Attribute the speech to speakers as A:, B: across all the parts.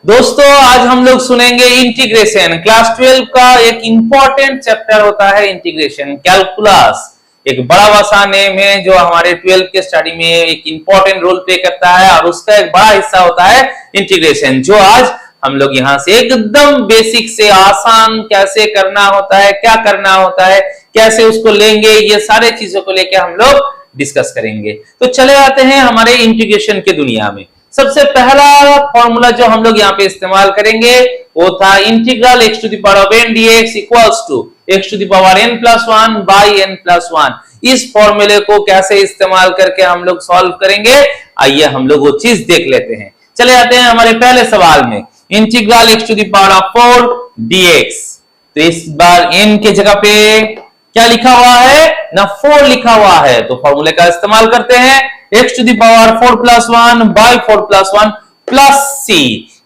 A: दोस्तों आज हम लोग सुनेंगे इंटीग्रेशन। क्लास 12 का एक इंपॉर्टेंट चैप्टर होता है इंटीग्रेशन। कैलकुलस एक बड़ा वसा नेम है जो हमारे 12 के स्टडी में एक इंपॉर्टेंट रोल प्ले करता है और उसका एक बड़ा हिस्सा होता है इंटीग्रेशन, जो आज हम लोग यहाँ से एकदम बेसिक से आसान कैसे करना होता है, क्या करना होता है, कैसे उसको लेंगे, ये सारे चीजों को लेकर हम लोग डिस्कस करेंगे। तो चले आते हैं हमारे इंटीग्रेशन की दुनिया में। सबसे पहला फॉर्मूला जो हम लोग यहाँ पे इस्तेमाल करेंगे वो था integral x to the power of n dx equals to x to the power n plus 1 by n plus 1। इस फॉर्मूले को कैसे इस्तेमाल करके हम लोग सॉल्व करेंगे, आइए हम लोग वो चीज देख लेते हैं। चले आते हैं हमारे पहले सवाल में। Integral x to the power of 4 dx, तो इस बार n के जगह पे क्या लिखा हुआ है ना, 4 लिखा हुआ है, तो फॉर्मूले का इस्तेमाल करते हैं। x to the power 4 plus 1 by 4 plus 1 plus c।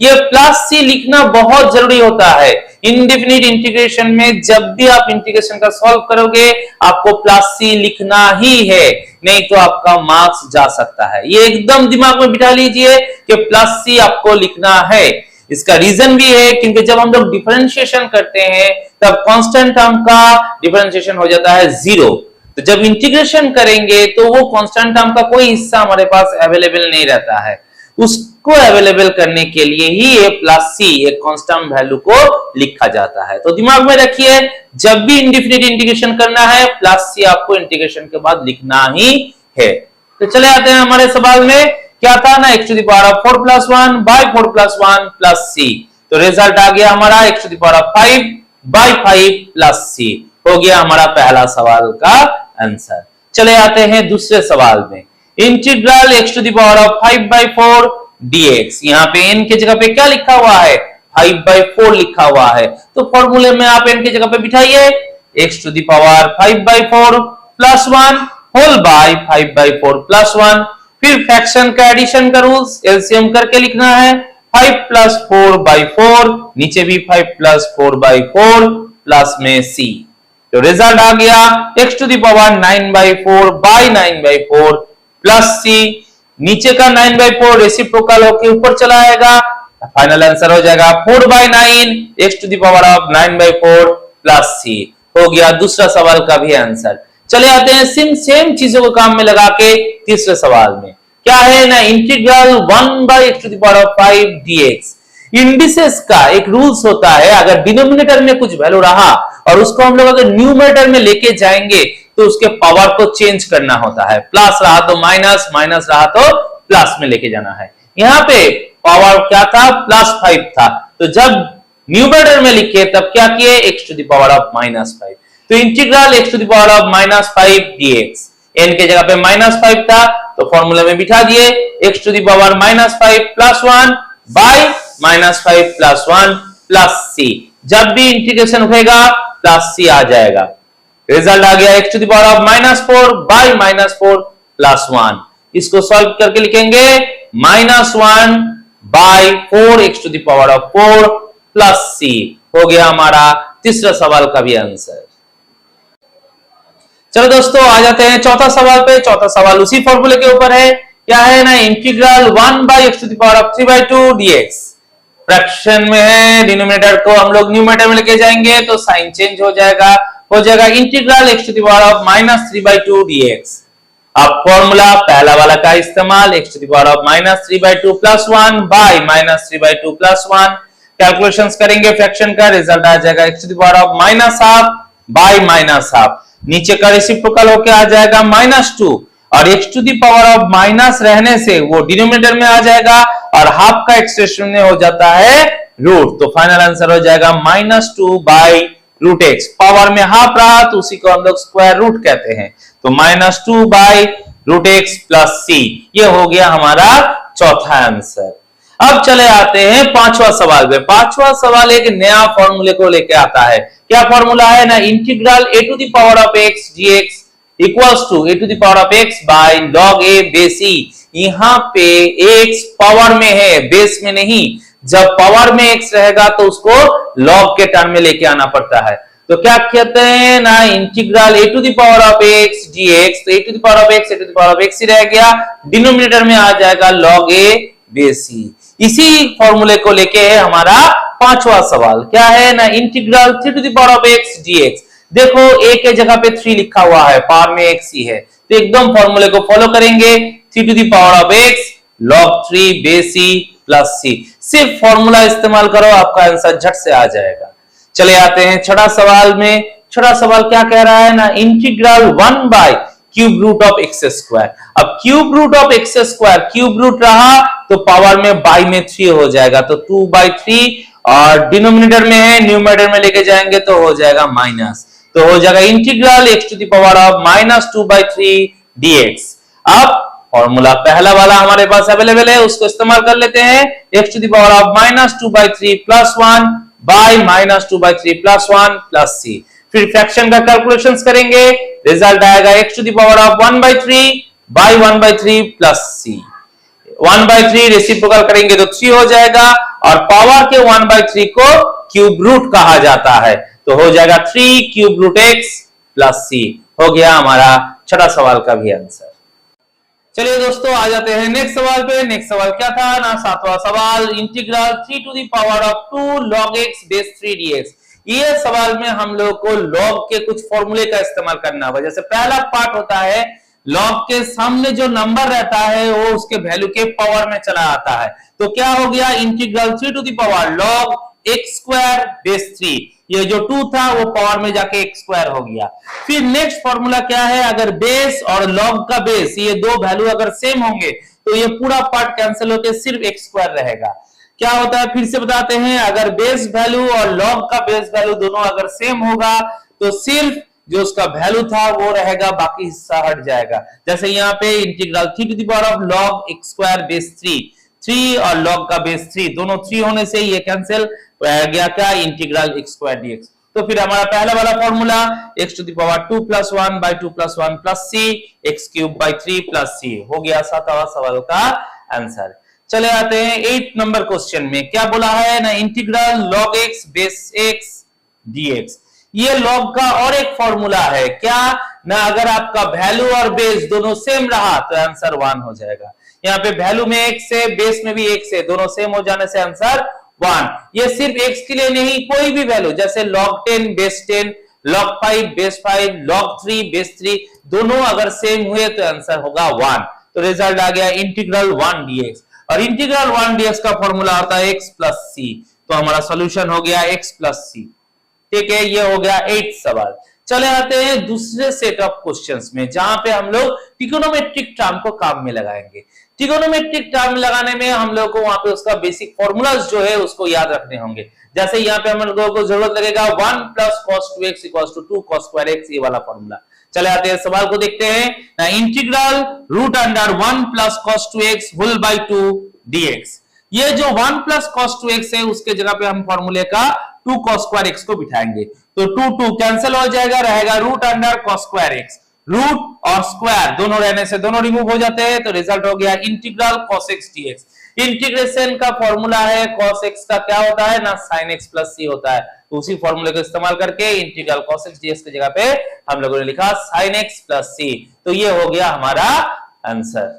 A: ये प्लस c लिखना बहुत जरूरी होता है इंडेफिनिट इंटीग्रेशन में। जब भी आप इंटीग्रेशन का सॉल्व करोगे आपको प्लस c लिखना ही है, नहीं तो आपका मार्क्स जा सकता है। ये एकदम दिमाग में बिठा लीजिए कि प्लस c आपको लिखना है। इसका रीजन भी है क्योंकि जब हम लोग डिफरेंशिएशन करते हैं तब कांस्टेंट टर्म का डिफरेंशिएशन हो जाता है 0। तो जब इंटीग्रेशन करेंगे तो वो कांस्टेंट टर्म का कोई हिस्सा हमारे पास अवेलेबल नहीं रहता है। उसको अवेलेबल करने के लिए ही ये प्लस सी एक कांस्टेंट वैल्यू को लिखा जाता है। तो दिमाग में रखिए, जब भी इंडेफिनिट इंटीग्रेशन करना है प्लस सी आपको इंटीग्रेशन के बाद लिखना ही है। तो चले आते हैं हमारे सवाल में। क्या था ना, x to the power of 4 plus 1 by 4 plus 1 plus C. तो रिजल्ट आ गया हमारा x to the power of 5 by 5 plus C. हो गया हमारा पहला सवाल का आंसर। चले आते हैं दूसरे सवाल में। Integral x to the power of 5 by 4 dx, यहाँ पे n के जगह पे क्या लिखा हुआ है, 5 बाई 4 लिखा हुआ है। तो फॉर्मूले में आप n की जगह पे बिठाइए x to the power 5 by 4 plus 1 whole by 5 by 4 plus 1। फिर फ्रैक्शन का एडिशन का रूल्स एलसीएम करके लिखना है 5 प्लस 4 बाई 4, नीचे भी 5 प्लस 4 बाई 4 प्लस में c। तो रिजल्ट आ गया x to the power 9 by 4 by 9 by 4 plus c। नीचे का 9 बाई 4 रेसिप्रोकल होकर ऊपर चला आएगा, फाइनल आंसर हो जाएगा 4 by 9 x to the power of 9 by 4 plus c। हो गया दूसरा सवाल का भी आंसर। चले आते हैं सेम चीजों को काम में लगा के तीसरे सवाल में। क्या है ना, integral 1 by x to the power of 5 dx। Indices का एक रूल्स होता है, अगर डिनोमिनेटर में कुछ वैल्यू रहा और उसको हम लोग अगर न्यूमरेटर में लेके जाएंगे तो उसके पावर को चेंज करना होता है। प्लस रहा तो माइनस, माइनस रहा तो प्लस में लेके जाना है। यहाँ पे पावर क्या था, प्लस 5 था, तो जब न्यूमरेटर में लिखे तब क्या किए, x to the power of minus 5। तो integral x to the power of minus 5 dx, n के जगह पे माइनस 5 था तो फॉर्मूला में बिठा दिए x to the power minus 5 plus 1 by minus 5 plus 1 plus c। जब भी इंटीग्रेशन होगा प्लस c आ जाएगा। रिजल्ट आ गया x to the power of minus 4 by minus 4 plus 1। इसको सॉल्व करके लिखेंगे minus 1 by 4 x to the power of 4 plus c। हो गया हमारा तीसरा सवाल का भी आंसर। चलो दोस्तों आ जाते हैं चौथा सवाल पे। चौथा सवाल उसी फॉर्मूले के ऊपर है। क्या है ना, integral 1 by x to the power of 3 by 2 dx। Fraction में है, डिनोमिनेटर को हम लोग न्यूमरेटर में लेके जाएंगे तो साइन चेंज हो जाएगा integral x to the power of minus 3 by 2 dx। अब फॉर्मूला पहला वाला का इस्तेमाल x to the power of minus 3 by 2 plus 1 by minus 3 by 2 plus 1। Calculations करेंगे फ्रैक्शन का, रिजल्ट आ जाएगा x to the power of minus half by minus half. नीचे का रेसिप्रोकल होके आ जाएगा माइनस 2 और x to the power of minus रहने से वो डिनोमिनेटर में आ जाएगा और हाफ का एक्सप्रेशन में हो जाता है रूट। तो फाइनल आंसर हो जाएगा minus 2 by root x. Power में हाफ रहा तो उसी को हम लोग स्क्वायर रूट कहते हैं। तो minus 2 by root x plus C. ये हो गया हमारा चौथा आंसर। अब चले आते हैं पांचवा सवाल पे। पांचवा सवाल एक नया फॉर्मूले को लेके आता है। क्या फॉर्मूला है ना, integral a to the power of x dx equals to a to the power of x by log a base e। यहाँ पे x पावर में है, बेस में नहीं। जब पावर में x रहेगा तो उसको log के टर्म में लेके आना पड़ता है। तो क्या कहते हैं ना, integral a to the power of x dx। तो a to the power of x, a to the power of x ही रह गया, डिनोमिनेटर में आ जाएगा log a बेस सी। इसी फॉर्मूले को लेके है हमारा पांचवा सवाल, क्या है ना, integral 3 to the power of x dx। देखो a के जगह पे 3 लिखा हुआ है, पावर में x ही है, तो एकदम फॉर्मूले को फॉलो करेंगे, 3 to the power of x log 3 base C plus C. सिर्फ फॉर्मूला इस्तेमाल करो, आपका आंसर झट से आ जाएगा। चले आते हैं छठा सवाल में। छठा सवाल क्या कह रहा है ना, integral 1 by cube root of x square. अब cube root of x square, cube root रहा तो पावर में बाई में 3 हो जाएगा, तो 2/3, और डिनोमिनेटर में है, न्यूमरेटर में लेके जाएंगे तो हो जाएगा माइनस, तो हो जाएगा integral x to the power of -2/3 dx। अब फॉर्मूला पहला वाला हमारे पास अवेलेबल है, उसको इस्तेमाल कर लेते हैं, x to the power of -2/3 plus 1 by -2/3 plus 1 plus c। फिर फ्रैक्शन का कैलकुलेशंस करेंगे, रिजल्ट आएगा x to the power of 1/3 by 1/3 plus c। 1/3 reciprocal करेंगे तो 3 हो जाएगा, और पावर के 1/3 को क्यूब रूट कहा जाता है, तो हो जाएगा 3 cube root x plus c। हो गया हमारा छठा सवाल का भी आंसर। चलिए दोस्तों आ जाते हैं नेक्स्ट सवाल पे। नेक्स्ट सवाल क्या था ना, सातवां सवाल, integral 3 to the power of 2 log x base 3 dx। ये सवाल में हम लोग को log के कुछ फॉर्मूले का इस्तेमाल करना होगा। जैसे पहला पार्ट होता है, log के सामने जो नंबर रहता है वो उसके वैल्यू के पावर में चला आता है, तो क्या हो गया, integral 3 to the power log x square base 3, ये जो 2 था वो पावर में जाके x स्क्वायर हो गया। फिर नेक्स्ट फॉर्मूला क्या है, अगर बेस और log का बेस ये दो वैल्यू अगर सेम होंगे तो ये पूरा पार्ट कैंसिल होकर सिर्फ x स्क्वायर रहेगा। क्या होता है फिर से बताते हैं, अगर बेस वैल्यू और log का बेस वैल्यू दोनों अगर सेम होगा तो सिर्फ जो उसका वैल्यू था वो रहेगा, बाकी हिस्सा हट जाएगा। जैसे यहाँ पे integral 3 to the power of log x square base 3 और log का बेस 3 दोनों 3 होने से ये कैंसिल गया, क्या, इंटीग्रल x स्क्वायर dx। तो फिर हमारा पहला वाला formula x to the power 2 plus 1 by 2 plus 1 plus c x cube by 3 plus c। हो गया सातवां सवाल का आंसर। चले आते हैं 8 नंबर क्वेश्चन में। क्या बोला है ना, integral log x base x dx। ये log का और एक फॉर्मूला है, क्या ना, अगर आपका वैल्यू और बेस दोनों सेम रहा तो आंसर 1 हो जाएगा। यहाँ पे वैल्यू में x है, बेस में भी x है, दोनों सेम हो जाने से आंसर 1। ये सिर्फ x के लिए नहीं, कोई भी वैल्यू जैसे log 10 base 10, log 5 base 5, log 3 base 3, दोनों अगर सेम हुए तो आंसर होगा 1। तो रिजल्ट आ गया इंटीग्रल 1 dx, और इंटीग्रल 1 dx का फॉर्मूला होता है x प्लस c, तो हमारा सॉल्यूशन हो गया x प्लस c। ठीक है, ये हो गया 8 सवाल। चले आते हैं दूसरे सेट ऑफ क्वेश्चंस में, जहां पे हम लोग ट्रिगोनोमेट्रिक टर्म को काम में लगाएंगे। ट्रिगोनोमेट्रिक टर्म लगाने में हम लोग को वहां पे उसका बेसिक फॉर्मूलाज जो है उसको याद रखने होंगे। जैसे यहाँ पे हम लोगों को जरूरत लगेगा 1 plus cos 2x equals to 2 cos square x, ये वाला फॉर्मूला। चले आते हैं सवाल को देखते हैं, integral root under 1 plus cos 2x whole by 2 dx। ये जो 1 प्लस cos 2x है उसके जगह पे हम फॉर्मूले का 2 cos स्क्वायर x को बिठाएंगे, तो 2 कैंसिल हो जाएगा, रहेगा root under cos square x। Root और स्क्वायर दोनों रहने से दोनों रिमूव हो जाते हैं, तो रिजल्ट हो गया integral cos x dx। Integration का फॉर्मूला है cos x का क्या होता है ना, sin x प्लस c होता है, तो उसी फॉर्मूले को इस्तेमाल करके इंटीग्रल cos x dx की जगह पे हम लोगों ने लिखा sin x प्लस c, तो ये हो गया हमारा आंसर।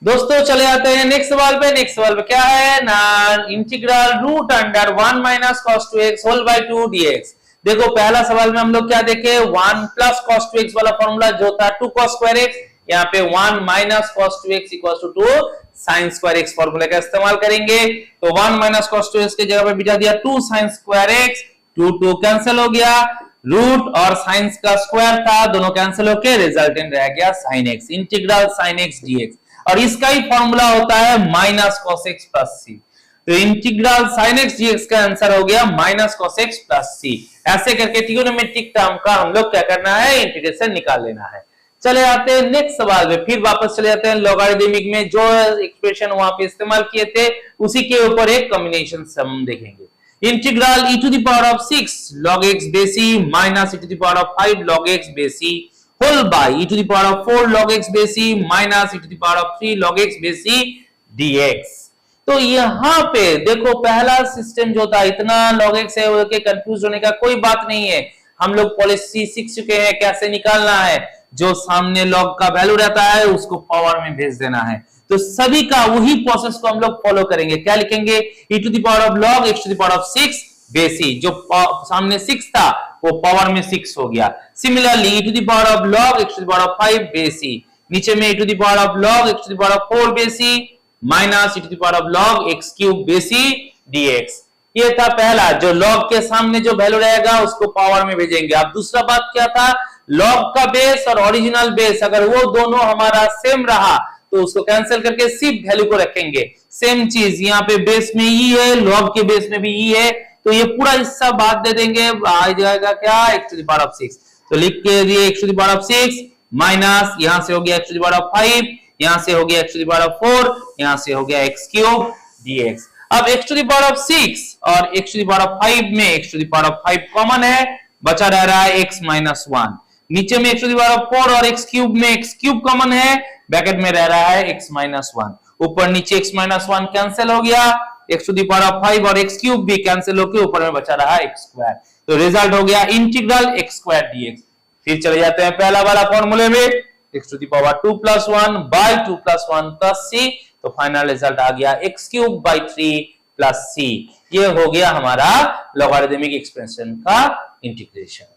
A: दोस्तों चले आते हैं नेक्स्ट सवाल पे। नेक्स्ट सवाल पे क्या है ना, integral root under 1 minus cos 2x whole by 2 dx। देखो पहला सवाल में हम लोग क्या देखे, 1 प्लस cos 2x वाला फॉर्मूला जो था 2 cos स्क्वायर x, यहाँ पे 1 minus cos 2x equals to 2 sin square x फॉर्मूले का इस्तेमाल करेंगे, तो 1 माइनस cos 2x की जगह पे बिठा दिया 2 sin स्क्वायर x, 2 कैंसिल हो गया, रूट और sin का स्क्वायर था, दोनों कैंसिल होके रिजल्टेंट रह गया sin x, integral sin x dx। और इसका ही फॉर्मूला होता है minus cos x plus c, तो इंटीग्रल sin x dx का आंसर हो गया minus cos x plus c। ऐसे करके ट्रिगोनोमेट्रिक टर्म का हम लोग क्या करना है, इंटीग्रेशन निकाल लेना है। चले आते हैं नेक्स्ट सवाल में, फिर वापस चले जाते हैं लॉगरिथमिक में, जो एक्सप्रेशन वहां पे इस्तेमाल किए थे उसी के ऊपर एक कॉम्बिनेशन सम देखेंगे। Integral e to the power of 6 log x base c minus e to the power of 5 log x base c whole by e to the power of 4 log x base c minus e to the power of 3 log x base c dx। तो यहाँ पे देखो पहला system जो था इतना log x है, वो के कंफ्यूज होने का कोई बात नहीं है, हम लोग पॉलिसी सीख चुके हैं कैसे निकालना है। जो सामने log का वैल्यू रहता है उसको पावर में भेज देना है, तो सभी का वही प्रोसेस को हम लोग फॉलो करेंगे। क्या लिखेंगे? e to the power of log x to the power of 6 base e, जो सामने 6 था वो पावर में 6 हो गया। Similarly e to the power of log x to the power of 5 base e, नीचे में e to the power of log x to the power of 4 base e minus e to the power of log x cube base e dx। ये था पहला, जो log के सामने जो value रहेगा उसको पावर में भेजेंगे। अब दूसरा बात क्या था? log का बेस और ओरिजिनल बेस अगर वो दोनों हमारा सेम रहा तो उसको कैंसिल करके सिर्फ वैल्यू को रखेंगे। सेम चीज यहाँ पे बेस में ई है, log के बेस में भी ई है, तो ये पूरा हिस्सा बाद दे देंगे, आ जाएगा क्या? x to the power of 6। तो लिख के दिए x to the power of 6 minus यहां से हो गया x to the power of 5, यहां से हो गया x to the power of 4, यहां से हो गया x क्यूब dx। अब x to the power of 6 और x to the power of 5 में x to the power of 5 common है, बचा रह रहा है x माइनस 1। नीचे में x to the power of 4 और x क्यूब में x क्यूब कॉमन है, ब्रैकेट में रह रहा है x माइनस 1। ऊपर नीचे x माइनस 1 कैंसिल हो गया, x to the power of 5 और x क्यूब भी कैंसिल होकर ऊपर में बचा रहा है x स्क्वायर। तो रिजल्ट हो गया इंटीग्रल x स्क्वायर dx। फिर चले जाते हैं पहला वाला फॉर्मूले में, x to the power 2 plus 1 by 2 plus 1 plus c, तो फाइनल रिजल्ट आ गया x cube by 3 plus c। ये हो गया हमारा लॉगरिथमिक एक्सपेंशन का इंटीग्रेशन।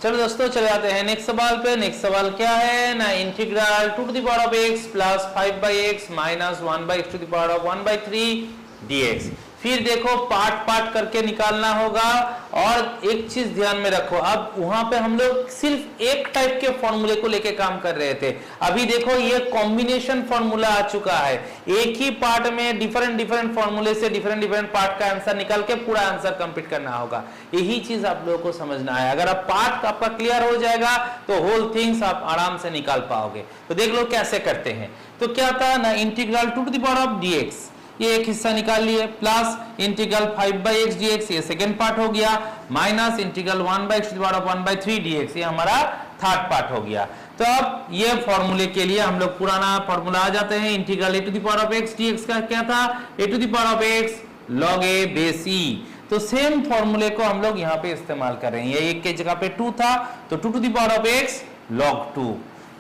A: चलो दोस्तों चले जाते हैं नेक्स्ट सवाल पे। नेक्स्ट सवाल क्या है ना, integral 2 to the power of x plus 5 by x minus 1 by x to the power of 1 by 3 dx। फिर देखो पार्ट पार्ट करके निकालना होगा, और एक चीज ध्यान में रखो, अब वहां पे हम लोग सिर्फ एक टाइप के फॉर्मूले को लेके काम कर रहे थे, अभी देखो ये कॉम्बिनेशन फॉर्मूला आ चुका है। एक ही पार्ट में डिफरेंट डिफरेंट फॉर्मूले से डिफरेंट डिफरेंट पार्ट का आंसर निकाल के पूरा आंसर कंप्लीट करना होगा। यही चीज आप लोगों को समझना है। अगर आप पार्ट आपका क्लियर हो जाएगा तो होल थिंग्स आप आराम से निकाल पाओगे। तो देख लो कैसे करते हैं। तो क्या था ना, integral 2 to the power of dx, ये एक हिस्सा निकाल लिए, plus integral 5 by x dx, ये सेकेंड पार्ट हो गया, minus integral 1 by x to the power of 1 by 3 dx, ये हमारा थर्ड पार्ट हो गया। तो अब ये फॉर्मूले के लिए हम लोग पुराना फॉर्मूला आ जाते हैं। Integral a to the power of x dx का क्या था? a to the power of x log a base e। तो सेम फॉर्मूले को हम लोग यहाँ पे इस्तेमाल कर रहे हैं। ये 1 के जगह पे 2 था, तो 2 to the power of x log 2।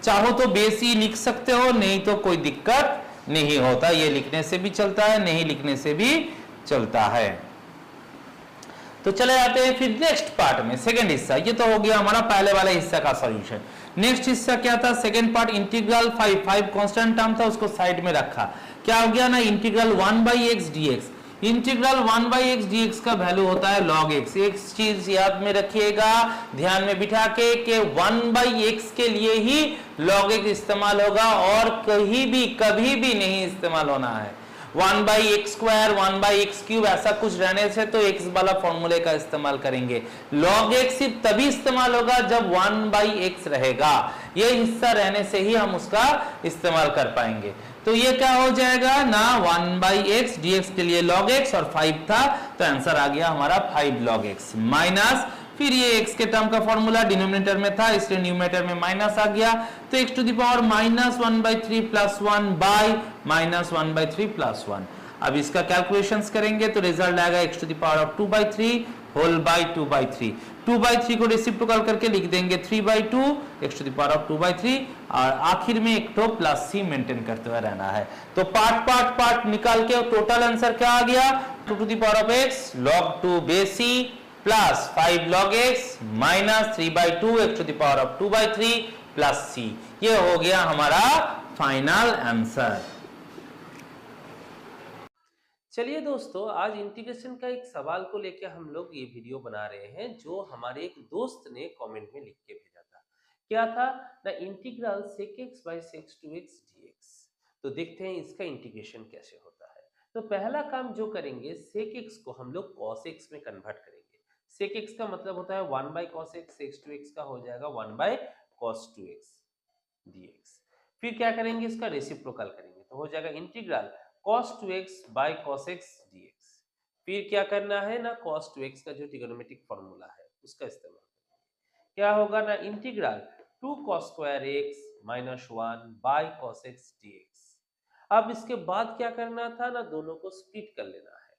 A: चाहो तो बेस e लिख सकते हो, नहीं तो कोई दिक्कत नहीं होता, ये लिखने से भी चलता है, नहीं लिखने से भी चलता है। तो चले जाते हैं फिर नेक्स्ट पार्ट में, सेकंड हिस्सा। ये तो हो गया हमारा पहले वाले हिस्सा का सॉल्यूशन। नेक्स्ट हिस्सा क्या था? Second part integral 5 constant term था, उसको साइड में रखा। क्या हो गया ना, integral 1 by x dx। Integral 1 by x dx का वैल्यू होता है log x। एक चीज याद में रखिएगा, ध्यान में बिठा के 1 बाई एक्स के लिए ही log x इस्तेमाल होगा, और कहीं भी कभी भी नहीं इस्तेमाल होना है। 1 by x square 1 by x cube ऐसा कुछ रहने से तो x वाला फॉर्मूले का इस्तेमाल करेंगे। log x सिर्फ तभी इस्तेमाल होगा जब 1 बाई एक्स रहेगा, ये हिस्सा रहने से ही हम उसका इस्तेमाल कर पाएंगे। तो ये क्या हो जाएगा ना, 1 बाई एक्स dx के लिए log x और 5 था, तो आंसर आ गया हमारा 5 log x माइनस, फिर ये x के टर्म का फॉर्मूला डिनोमिनेटर में था इसलिए न्यूमरेटर में माइनस आ गया, तो x to the power minus 1 by 3 plus 1 by minus 1 by 3 plus 1। अब इसका कैलकुलेशंस करेंगे तो रिजल्ट आएगा x to the power of 2 by 3 whole by 2 by 3। 2 by 3 को रेसिप्रोकल करके लिख देंगे 3 by 2 x to the power of 2 by 3, और आखिर में एक तो प्लस c मेंटेन करते हुए रहना है। तो पार्ट निकाल के टोटल आंसर क्या आ गया, 2 to the power of x log 2 base c plus 5 log x minus 3 by 2 x to the power of 2 by 3 plus c। ये हो गया हमारा फाइनल आंसर।
B: चलिए दोस्तों, आज इंटीग्रेशन का एक सवाल को लेकर हम लोग ये वीडियो बना रहे हैं, जो हमारे एक दोस्त ने कमेंट में लिख के भेजा था। क्या था ना, integral sec x by sec 2x dx। तो देखते हैं इसका इंटीग्रेशन कैसे होता है। तो पहला काम जो करेंगे, sec x को हम लोग cos x में कन्वर्ट करेंगे। sec x का मतलब होता है 1 by cos x, sec 2x का हो जाएगा 1 बाई cos 2x dx। फिर क्या करेंगे, इसका रेसिप्रोकल करेंगे, तो हो जाएगा integral cos 2x by cos x dx। फिर क्या करना है ना, cos 2x का जो ट्रिग्नोमेट्रिक फॉर्मूला है उसका इस्तेमाल करेंगे। क्या होगा ना, integral 2 cos square x minus 1 by cos x dx। अब इसके बाद क्या करना था ना, दोनों को स्प्लिट कर लेना है।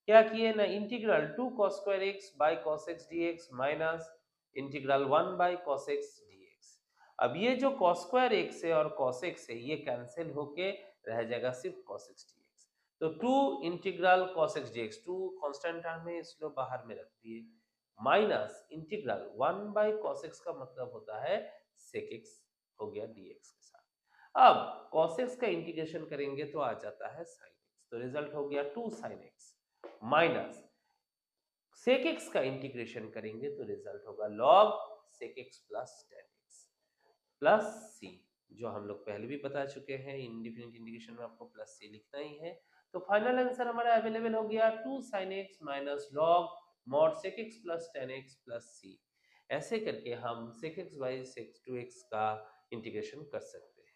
B: क्या किए ना, integral 2 cos square x by cos x dx minus integral 1 by cos x dx। अब ये जो cos स्क्वायर x है और cos x है ये कैंसिल होके रह जाएगा सिर्फ cos x dx। तो 2 integral cos x dx, 2 constant term है इसलिए बाहर में रख दिए, minus integral 1 by cos x का मतलब होता है sec x हो गया dx के साथ। अब cos x का इंटीग्रेशन करेंगे तो आ जाता है sin x, तो रिजल्ट हो गया 2 sin x minus sec x का इंटीग्रेशन करेंगे तो रिजल्ट होगा log sec x plus tan x plus c, जो हम लोग पहले भी बता चुके हैं इंडिफिनिट इंटीग्रेशन में आपको प्लस c लिखना ही है। तो फाइनल आंसर हमारा अवेलेबल हो गया 2 sin x minus log mod sec x plus tan x plus c। ऐसे करके हम sec x by sec 2x का इंटीग्रेशन कर सकते हैं।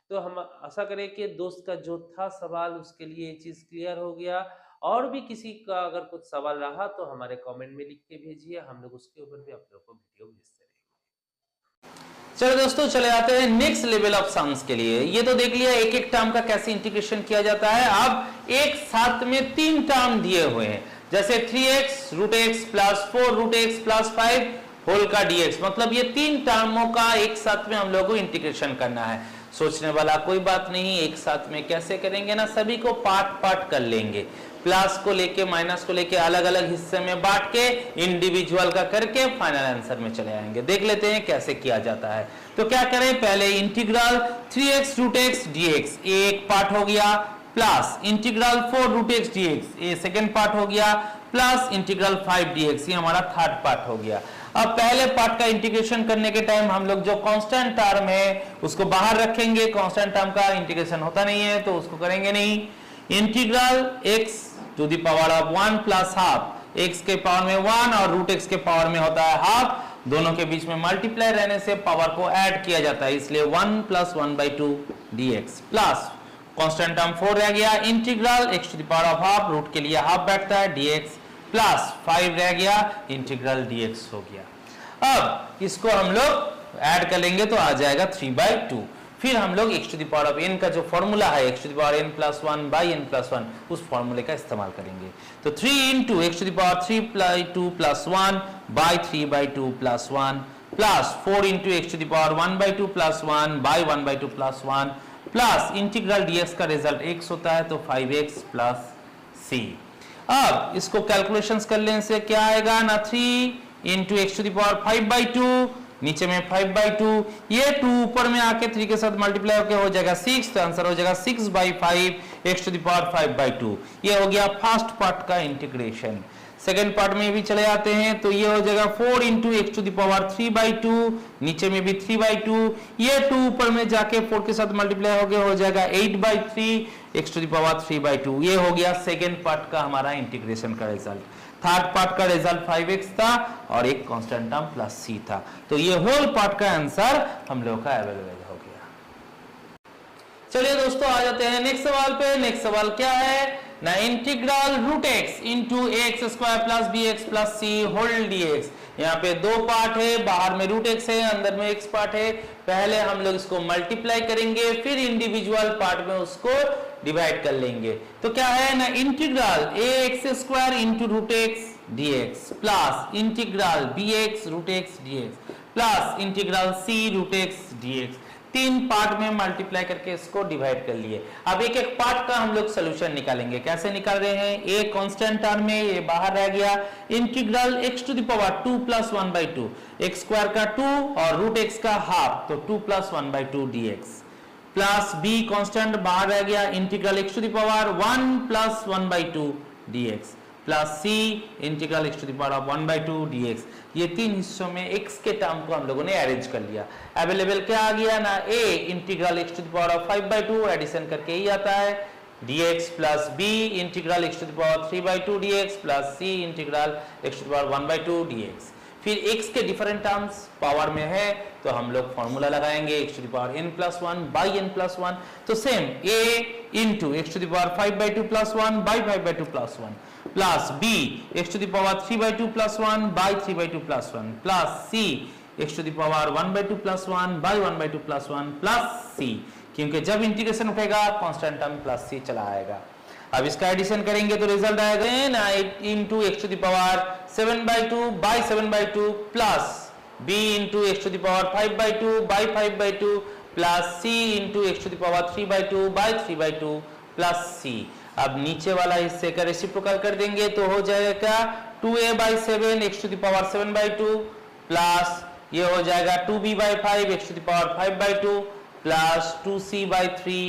B: तो हम आशा करें कि दोस्त का जो था सवाल उसके लिए ये चीज क्लियर हो गया। और भी किसी का अगर कुछ सवाल रहा तो हमारे कमेंट में लिख के भेजिए, हम लोग उसके ऊपर भी आप लोगों को वीडियो भेजते रहेंगे।
A: चलो दोस्तों, चले आते हैं नेक्स्ट लेवल ऑफ सम्स के लिए। ये तो देख लिया एक एक टर्म का कैसे इंटीग्रेशन किया जाता है। अब एक साथ में 3 टर्म दिए हुए हैं, जैसे 3x root x plus 4 root x plus 5 whole का dx, मतलब ये 3 टर्मों का एक साथ में हम लोगों को इंटीग्रेशन करना है। सोचने वाला कोई बात नहीं, एक साथ में कैसे करेंगे ना, सभी को पार्ट पार्ट कर लेंगे, प्लस को लेके माइनस को लेके अलग अलग हिस्से में बांट के इंडिविजुअल का करके फाइनल आंसर में चले आएंगे। देख लेते हैं कैसे किया जाता है। तो क्या करें, पहले integral 3x root x dx एक पार्ट हो गया, plus integral 4 root x dx ये सेकेंड पार्ट हो गया, प्लस इंटीग्रल 5 dx ये हमारा थर्ड पार्ट हो गया। अब पहले पार्ट का इंटीग्रेशन करने के टाइम हम लोग जो कांस्टेंट टर्म है उसको बाहर रखेंगे, कांस्टेंट टर्म का इंटीग्रेशन होता नहीं है तो उसको करेंगे नहीं। Integral x to the power of 1 plus half, x के पावर में 1 और रूट x के पावर में होता है हाफ, दोनों के बीच में मल्टीप्लाई रहने से पावर को ऐड किया जाता है, इसलिए 1 plus 1/2 dx plus constant term 4 रह गया, integral x to the power of half, root के लिए हाफ बैठता है dx प्लस 5 रह गया, इंटीग्रल dx हो गया। अब इसको हम लोग ऐड कर लेंगे तो आ जाएगा 3/2। फिर हम लोग x to the power of n का जो फॉर्मूला है x to the power n plus 1 by n plus 1 उस फॉर्मूले का इस्तेमाल करेंगे। तो 3 into x to the power 3/2 plus 1 by 3/2 plus 1 plus 4 into x to the power 1/2 plus 1 by 1/2 plus 1 plus integral dx का रिजल्ट x होता है तो 5x प्लस c। अब इसको कैलकुलेशंस कर लेने से क्या आएगा ना, 3 into x to the power 5/2, नीचे में 5/2, ये 2 ऊपर में आके 3 के साथ मल्टीप्लाई होके हो जाएगा 6, तो आंसर हो जाएगा 6/5 एक्स टू द पावर 5/2। ये हो गया फर्स्ट पार्ट का इंटीग्रेशन। सेकेंड पार्ट में भी चले आते हैं तो ये हो जाएगा 4 into x to the power 3/2, नीचे में भी 3/2, ये 2 ऊपर में जाके 4 के साथ मल्टीप्लाई होके हो जाएगा 8/3 एक्स टू द पावर 3/2। ये हो गया सेकेंड पार्ट का हमारा इंटीग्रेशन का रिजल्ट। थर्ड पार्ट का रिजल्ट 5x था और एक कांस्टेंट टर्म प्लस c था, तो ये होल पार्ट का आंसर हम लोग का अवेलेबल हो गया। चलिए दोस्तों आ जाते हैं नेक्स्ट सवाल पे। नेक्स्ट सवाल क्या है ना, integral root x into x square plus B x plus C whole dx। यहाँ पे 2 पार्ट है, बाहर में रूट एक्स है, अंदर में x पार्ट है। पहले हम लोग इसको मल्टीप्लाई करेंगे, फिर इंडिविजुअल पार्ट में उसको डिवाइड कर लेंगे। तो क्या है ना, integral ax² into root x dx plus integral bx root x dx plus integral c root x dx। 3 part में मल्टीप्लाई करके इसको डिवाइड कर लिए। अब एक एक पार्ट का हम लोग सोल्यूशन निकालेंगे। कैसे निकाल रहे हैं, ए कांस्टेंट टर्म में ये बाहर रह गया, integral x to the power 2 plus 1/2, x square का 2 और रूट x का हाफ, तो 2 plus 1/2 dx plus b constant बाहर रह गया, integral x to the power 1 plus 1/2 dx plus c integral x to the power 1/2 dx। ये 3 हिस्सों में x के टर्म को हम लोगों ने अरेंज कर लिया। अवेलेबल क्या आ गया ना, a integral x to the power 5/2 addition करके ही आता है, dx plus b integral x to the power 3/2 dx plus c integral x to the power 1/2 dx। फिर x के डिफरेंट टर्म्स पावर में है तो हम लोग फॉर्मूला लगाएंगे x to the power n plus 1 by n plus 1। तो same a into x to the power 5/2 plus 1 by 5/2 plus 1 plus b x to the power 3/2 plus 1 by 3/2 plus 1 plus c x to the power 1/2 plus 1 by 1/2 plus 1 plus c, क्योंकि जब integration उठेगा constant term plus c चला आएगा। अब इसका addition करेंगे तो result आएगा 8 into x to the power 7/2 by 7/2 plus b into x to the power 5 by 2 by 5 by 2 plus c into x to the power 3 by 2 by 3 by 2 plus c। अब नीचे वाला हिस्से का रेसिप्रोकल कर देंगे तो हो जाएगा 2a by 7 x to the power 7 by 2 plus ये हो जाएगा 2b by 5 x to the power 5 by 2 plus 2c by 3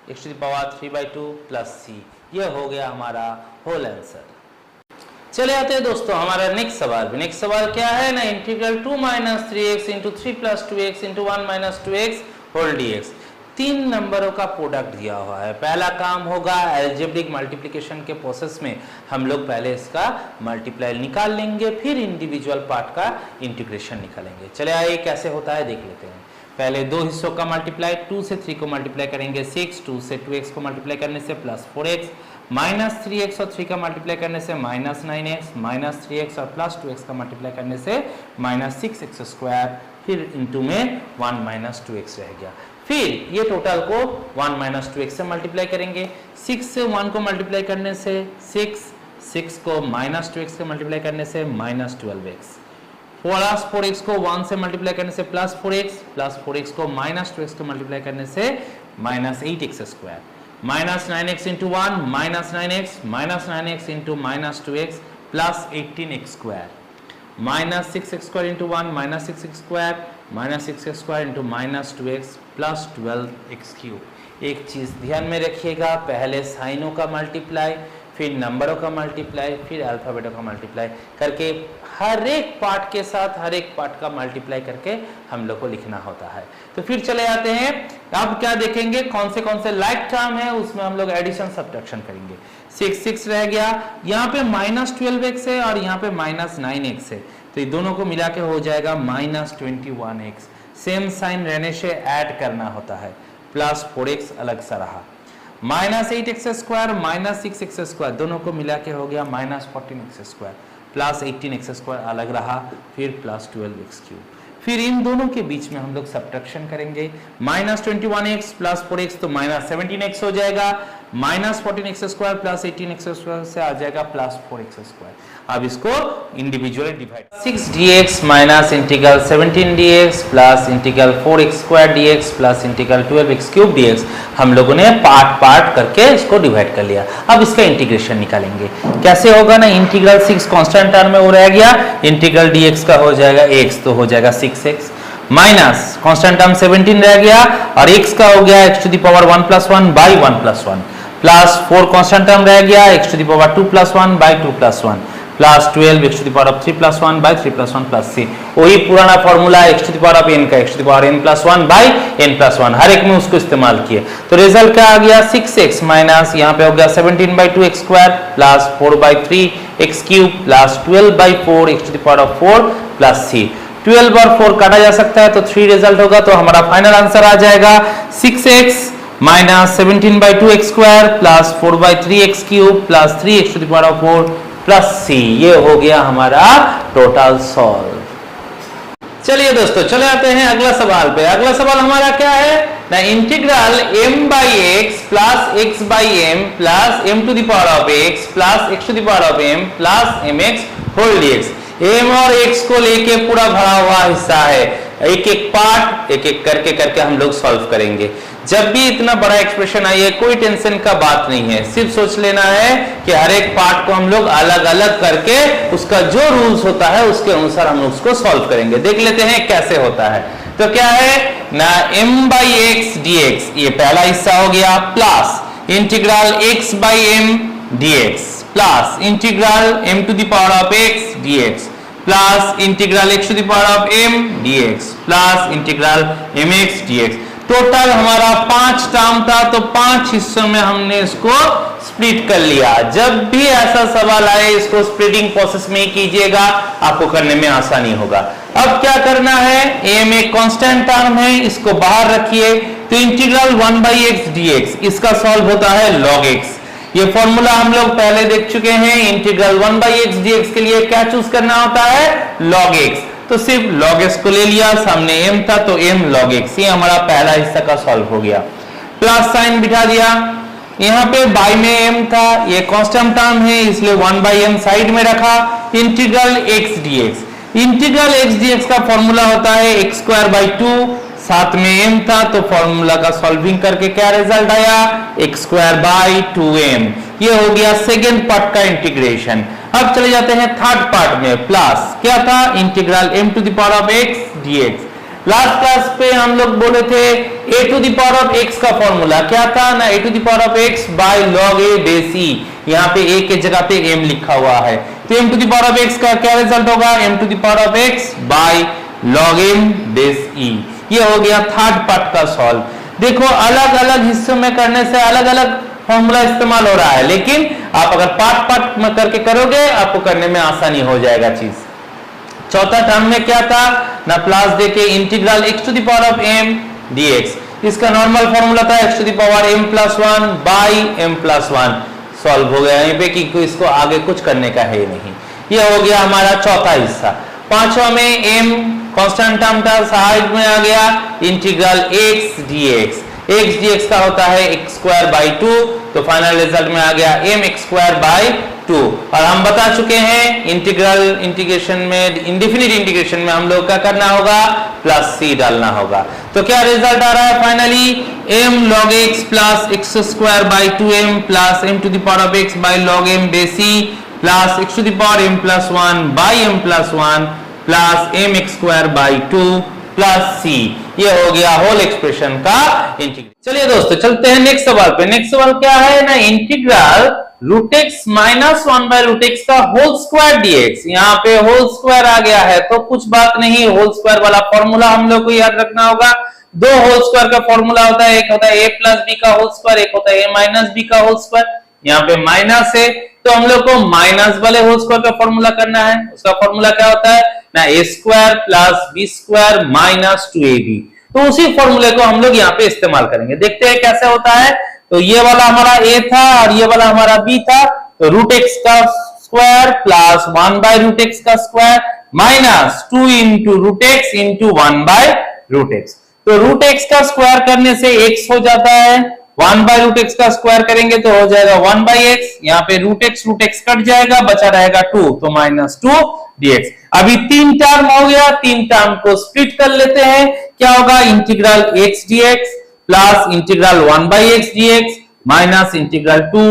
A: x to the power 3 by 2 plus c। ये हो गया हमारा होल आंसर। चले आते हैं दोस्तों हमारा नेक्स्ट सवाल। नेक्स्ट सवाल क्या है ना, integral 2 minus 3x into 3 plus 2x into 1 minus 2x whole dx। 3 नंबरों का प्रोडक्ट दिया हुआ है। पहला काम होगा अलजेब्रिक मल्टीप्लिकेशन के प्रोसेस में हम लोग पहले इसका मल्टीप्लाई निकाल लेंगे, फिर इंडिविजुअल पार्ट का इंटीग्रेशन निकालेंगे। चले आइए कैसे होता है देख लेते हैं। पहले दो हिस्सों का मल्टीप्लाई, 2 से 3 को मल्टीप्लाई करेंगे 6, 2 से 2x को मल्टीप्लाई करने से प्लस 4x, माइनस 3x और 3 का मल्टीप्लाई करने से माइनस 9x, माइनस 3x और प्लस 2x का मल्टीप्लाई करने से माइनस 6x स्क्वायर, फिर इंटू में 1 माइनस 2x रह गया। फिर ये टोटल को 1 माइनस 2x से मल्टीप्लाई करेंगे, 6 से 1 को मल्टीप्लाई करने से 6 को माइनस 2x से मल्टीप्लाई करने से माइनस 12x, प्लस 4x को 1 से मल्टीप्लाई करने से प्लस 4x, प्लस 4x को माइनस 2x को मल्टीप्लाई करने से minus 8x square, minus 9x into 1 minus 9x, minus 9x into minus 2x plus 18x square, minus 6x square into 1 minus 6x square, minus 6x square into minus 2x plus 12x cube. एक चीज ध्यान में रखिएगा, पहले साइनों का multiply, फिर नंबरों का मल्टीप्लाई, फिर अल्फाबेटों का मल्टीप्लाई करके हर एक पार्ट के साथ हर एक पार्ट का मल्टीप्लाई करके हम लोग को लिखना होता है। तो फिर चले आते हैं, अब क्या देखेंगे कौन से लाइक टर्म है उसमें हम लोग एडिशन सब्ट्रैक्शन करेंगे। 6 रह गया, यहाँ पे माइनस 12x है और यहाँ पे माइनस 9x है, तो ये दोनों को मिला के हो जाएगा माइनस 21x। सेम साइन रहने से ऐड करना होता है, प्लस 4x अलग सा रहा, minus 8x square minus 6x square दोनों को मिला के हो गया minus 14x square, plus 18x square अलग रहा, फिर प्लस 12x क्यूब। फिर इन दोनों के बीच में हम लोग सब्ट्रैक्शन करेंगे, माइनस 21x प्लस 4x तो माइनस 17x हो जाएगा, minus 14x square plus 18x square से आ जाएगा प्लस 4x स्क्वायर। अब इसको individually divide, 6dx minus integral 17dx plus integral 4x square dx plus integral 12x cube dx हम लोगों ने पार्ट करके इसको डिवाइड कर लिया। अब इसका इंटीग्रेशन निकालेंगे, कैसे होगा ना, इंटीग्रल 6 कांस्टेंट टर्म में वो रह गया, इंटीग्रल dx का हो जाएगा x तो हो जाएगा 6x, माइनस कांस्टेंट टर्म 17 रह गया और x का हो गया x to the power 1 plus 1 by 1 plus 1, plus 4 constant term रह गया x to the power 2 plus 1 by 2 plus 1, plus 12 x to the power 3 plus 1 by 3 plus 1 plus c। वही पुराना formula x to the power n का x to the power n plus 1 by n plus 1 हर एक में उसको इस्तेमाल किए, तो रिजल्ट क्या आ गया 6x माइनस यहाँ पे हो गया 17 by 2x square plus 4 by 3x cube plus 12 by 4 x to the power 4 plus c। 12 और 4 काटा जा सकता है तो 3 रिजल्ट होगा, तो हमारा फाइनल आंसर आ जाएगा 6x minus 17 by 2x square plus 4 by 3x cube plus 3x to the power 4 plus c। ये हो गया हमारा टोटल सॉल्व। चलिए दोस्तों चले आते हैं अगला सवाल पे। अगला सवाल हमारा क्या है ना, integral m by x plus x by m plus m to the power of x plus x to the power of m plus mx whole dx। m और x को लेके पूरा भरा हुआ हिस्सा है, एक एक पार्ट एक एक करके हम लोग सॉल्व करेंगे। जब भी इतना बड़ा एक्सप्रेशन आए कोई टेंशन का बात नहीं है, सिर्फ सोच लेना है कि हर एक पार्ट को हम लोग अलग अलग करके उसका जो रूल्स होता है उसके अनुसार हम लोग उसको सॉल्व करेंगे। देख लेते हैं कैसे होता है। तो क्या है ना, m बाई एक्स dx ये पहला हिस्सा हो गया, plus integral x by m dx plus integral m to the power of x dx plus integral x to the power of m dx plus integral mx dx। Total हमारा 5 term था, तो 5 हिस्सों में हमने इसको स्प्लिट कर लिया। जब भी ऐसा सवाल आए इसको स्प्लिटिंग प्रोसेस में ही कीजिएगा, आपको करने में आसानी होगा। अब क्या करना है, m एक कांस्टेंट टर्म है, इसको बाहर रखिए, तो इंटीग्रल 1 बाई एक्स dx इसका सॉल्व होता है log x। ये फॉर्मूला हम लोग पहले देख चुके हैं, इंटीग्रल 1 बाई एक्स dx के लिए क्या चूज करना होता है, log x। तो सिर्फ log x को ले लिया, सामने m था तो m log x, ये हमारा पहला हिस्सा का सॉल्व हो गया। प्लस साइन बिठा दिया, यहाँ पे बाई में m था, ये कांस्टेंट टर्म है इसलिए 1 बाई m साइड में रखा, integral x dx integral x dx का फॉर्मूला होता है एक्स स्क्वायर बाई 2, साथ में m था तो फॉर्मूला का सॉल्विंग करके क्या रिजल्ट आया, एक्स स्क्वायर बाई 2m। ये हो गया सेकेंड पार्ट का इंटीग्रेशन। अब चले जाते हैं थर्ड पार्ट में, प्लस क्या था, integral m to the power of x dx। Last class पे हम लोग बोले थे a to the power of x का फॉर्मूला क्या था ना, a to the power of x by log a base e। यहाँ पे a के जगह पे m लिखा हुआ है, तो m to the power of x का क्या रिजल्ट होगा, m to the power of x by log m base e। ये हो गया थर्ड पार्ट का सॉल्व। देखो अलग अलग हिस्सों में करने से अलग अलग फॉर्मूला इस्तेमाल हो रहा है, लेकिन आप अगर पार्ट पार्ट में करके करोगे आपको करने में आसानी हो जाएगा चीज। चौथा टर्म में क्या था ना, प्लस देके integral x to the power of m dx। इसका नॉर्मल फॉर्मूला था x to the power m plus 1 by m plus 1। Solve हो गया यहीं पे कि इसको आगे कुछ करने का है नहीं। ये हो गया हमारा चौथा हिस्सा। पांचवा में m कांस्टेंट टर्म था, साइड में आ गया integral x dx। x dx का होता है x स्क्वायर बाई 2, तो फाइनल रिजल्ट में आ गया m x स्क्वायर बाई 2। और हम बता चुके हैं इंटीग्रेशन में, इंडेफिनिट इंटीग्रेशन में हम लोग क्या करना होगा, प्लस c डालना होगा। तो क्या रिजल्ट आ रहा है finally, m log x plus x square by 2m plus m to the power of x by log m base e plus x to the power m plus 1 by m plus 1 plus m x square by 2 plus c। ये हो गया whole expression का integration. चलिए दोस्तों चलते हैं next सवाल पे। नेक्स्ट सवाल क्या है ना, integral root x minus 1 by root x का होल स्क्वायर डीएक्स। यहाँ पे होल स्क्वायर आ गया है तो कुछ बात नहीं, होल स्क्वायर वाला फॉर्मूला हम लोग को याद रखना होगा। दो होल स्क्वायर का फॉर्मूला होता है, एक होता है a प्लस बी का होल स्क्वायर, एक होता है a माइनस बी का होल स्क्वायर। यहाँ पे माइनस है तो हम लोग को माइनस वाले होल स्क्वायर का फॉर्मूला करना है। उसका फॉर्मूला क्या होता है ना, a square plus B square minus 2ab। तो उसी फॉर्मूले को हम लोग यहाँ पे इस्तेमाल करेंगे। देखते हैं कैसे होता है। तो ये वाला हमारा a था और ये वाला हमारा b था, तो रूट एक्स का square plus 1 by root x का square minus 2 into root x into 1 by root x. तो रूट एक्स का स्क्वायर करने से x हो जाता है, 1 बाय रूट एक्स का स्क्वायर करेंगे तो हो जाएगा 1 बाय एक्स। यहाँ पे रूट एक्स कट जाएगा, बचा रहेगा 2, तो माइनस 2 dx। अभी 3 टर्म हो गया, 3 टर्म को स्प्लिट कर लेते हैं। क्या होगा, integral x dx plus integral 1 by x dx minus integral 2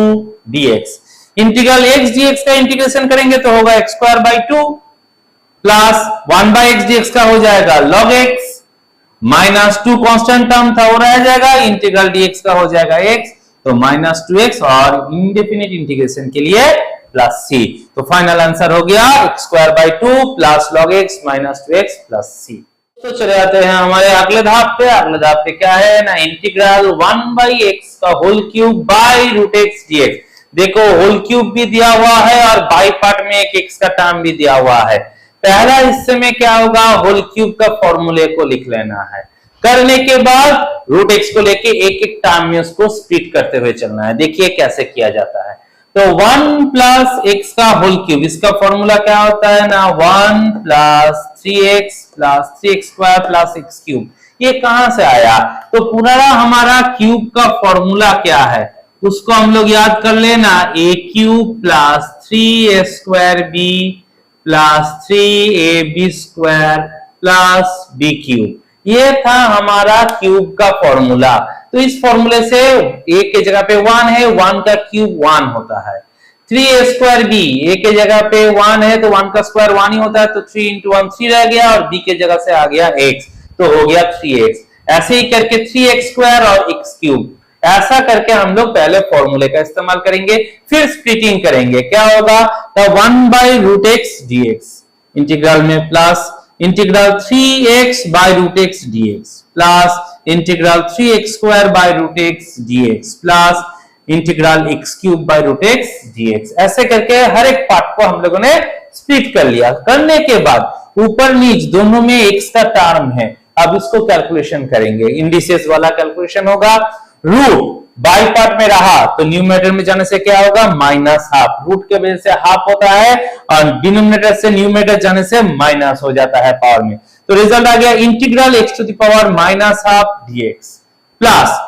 A: dx। Integral x dx का इंटीग्रेशन करेंगे तो होगा x square by 2 plus 1 by x dx का हो जाएगा log x minus 2 constant term था वो रह जाएगा, इंटीग्रल dx का हो जाएगा x, तो माइनस 2x और इंडेफिनिट इंटीग्रेशन के लिए प्लस c। तो फाइनल आंसर हो गया x square by 2 plus log x minus 2x plus c। तो चले जाते हैं हमारे अगले धाप पे। अगले धाप पे क्या है ना, इंटीग्रल 1 बाई एक्स का whole cube by root x dx। देखो होल क्यूब भी दिया हुआ है और बाई पार्ट में एक x का टर्म भी दिया हुआ है। पहला हिस्से में क्या होगा, होल क्यूब का फॉर्मूले को लिख लेना है। करने के बाद रूट एक्स को लेके एक एक टर्म में उसको स्प्लिट करते हुए चलना है। देखिए कैसे किया जाता है। तो 1 प्लस एक्स का होल क्यूब, इसका फॉर्मूला क्या होता है ना, 1 plus 3x plus 3x square plus x cube. ये कहां से आया, तो पूरा हमारा क्यूब का फॉर्मूला क्या है उसको हम लोग याद कर लेना, a cube plus 3a square b plus 3ab square plus b cube. ये था हमारा क्यूब का फॉर्मूला। तो इस फॉर्मूले से a के जगह पे 1 है, 1 का क्यूब 1 होता है। 3a स्क्वायर b, a के जगह पे 1 है तो 1 का स्क्वायर 1 ही होता है, तो 3 इंटू 1 3 रह गया और b के जगह से आ गया x, तो हो गया 3x। ऐसे ही करके 3x स्क्वायर और x क्यूब, ऐसा करके हम लोग पहले फॉर्मूले का इस्तेमाल करेंगे, फिर स्प्लिटिंग करेंगे। क्या होगा, तो 1 by root x dx integral में plus integral 3x by root x dx plus integral 3x square by root x dx plus integral x cube by root x dx। ऐसे करके हर एक पार्ट को हम लोगों ने स्प्लिट कर लिया। करने के बाद ऊपर नीच दोनों में x का टर्म है, अब इसको कैलकुलेशन करेंगे। इंडिसेस वाला कैलकुलेशन होगा। रूट बाई पार्ट में रहा तो न्यूमरेटर में जाने से क्या होगा, माइनस हाफ। रूट के वजह से हाफ होता है और डिनोमिनेटर से न्यूमरेटर जाने से माइनस हो जाता है पावर में। तो रिजल्ट आ गया integral x to the power minus half dx plus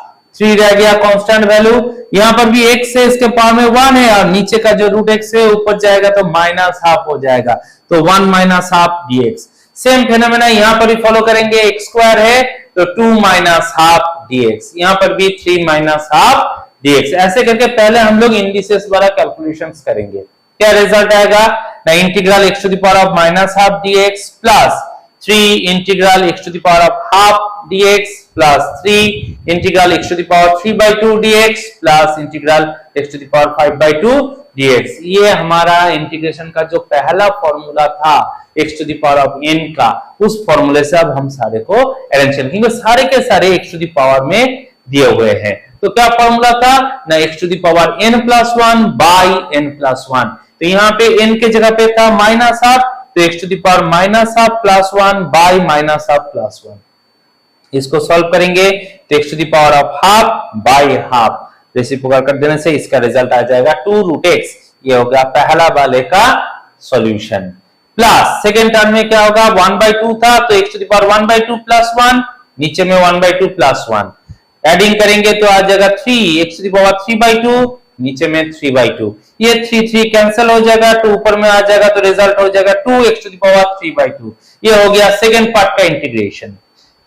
A: 3 रह गया कांस्टेंट वैल्यू। यहाँ पर भी x है, इसके पावर में 1 है और नीचे का जो रूट x है ऊपर जाएगा तो माइनस हाफ हो जाएगा, तो 1 minus half dx। Same phenomena यहाँ पर भी फॉलो करेंगे, x स्क्वायर है तो 2 माइनस हाफ dx, यहाँ पर भी 3 माइनस हाफ dx। ऐसे करके पहले हम लोग इंडिसेस वाला कैलकुलेशंस करेंगे। क्या रिजल्ट आएगा ना, integral x to the power of minus half dx plus 3 integral x to the power of half dx plus 3 integral x to the power 3/2 dx plus integral x to the power 5/2 dx। ये हमारा integration का जो पहला formula था x to the power of n का, उस फॉर्मूले से अब हम सारे को अरेंज करेंगे, सारे के सारे x टू द पावर में दिए हुए हैं। तो क्या फॉर्मूला था ना, x to the power n+1 by n+1। तो यहाँ पे n के जगह पे था माइनस हाफ, तो x to the power minus half plus 1 by minus half plus 1। इसको सॉल्व करेंगे तो x to the power of half by half reciprocal कर देने से इसका रिजल्ट आ जाएगा 2√x। ये हो गया पहला वाले का सॉल्यूशन। प्लस सेकेंड टर्म में क्या होगा, 1/2 था तो x to the power 1/2 plus 1, नीचे में 1/2 प्लस 1 एडिंग करेंगे तो आ जाएगा 3 x टू द पावर 3/2, नीचे में 3/2। ये 3 कैंसिल हो जाएगा, तो ऊपर में आ जाएगा तो रिजल्ट हो जाएगा 2x टू द पावर 3/2। ये हो गया सेकंड पार्ट का इंटीग्रेशन।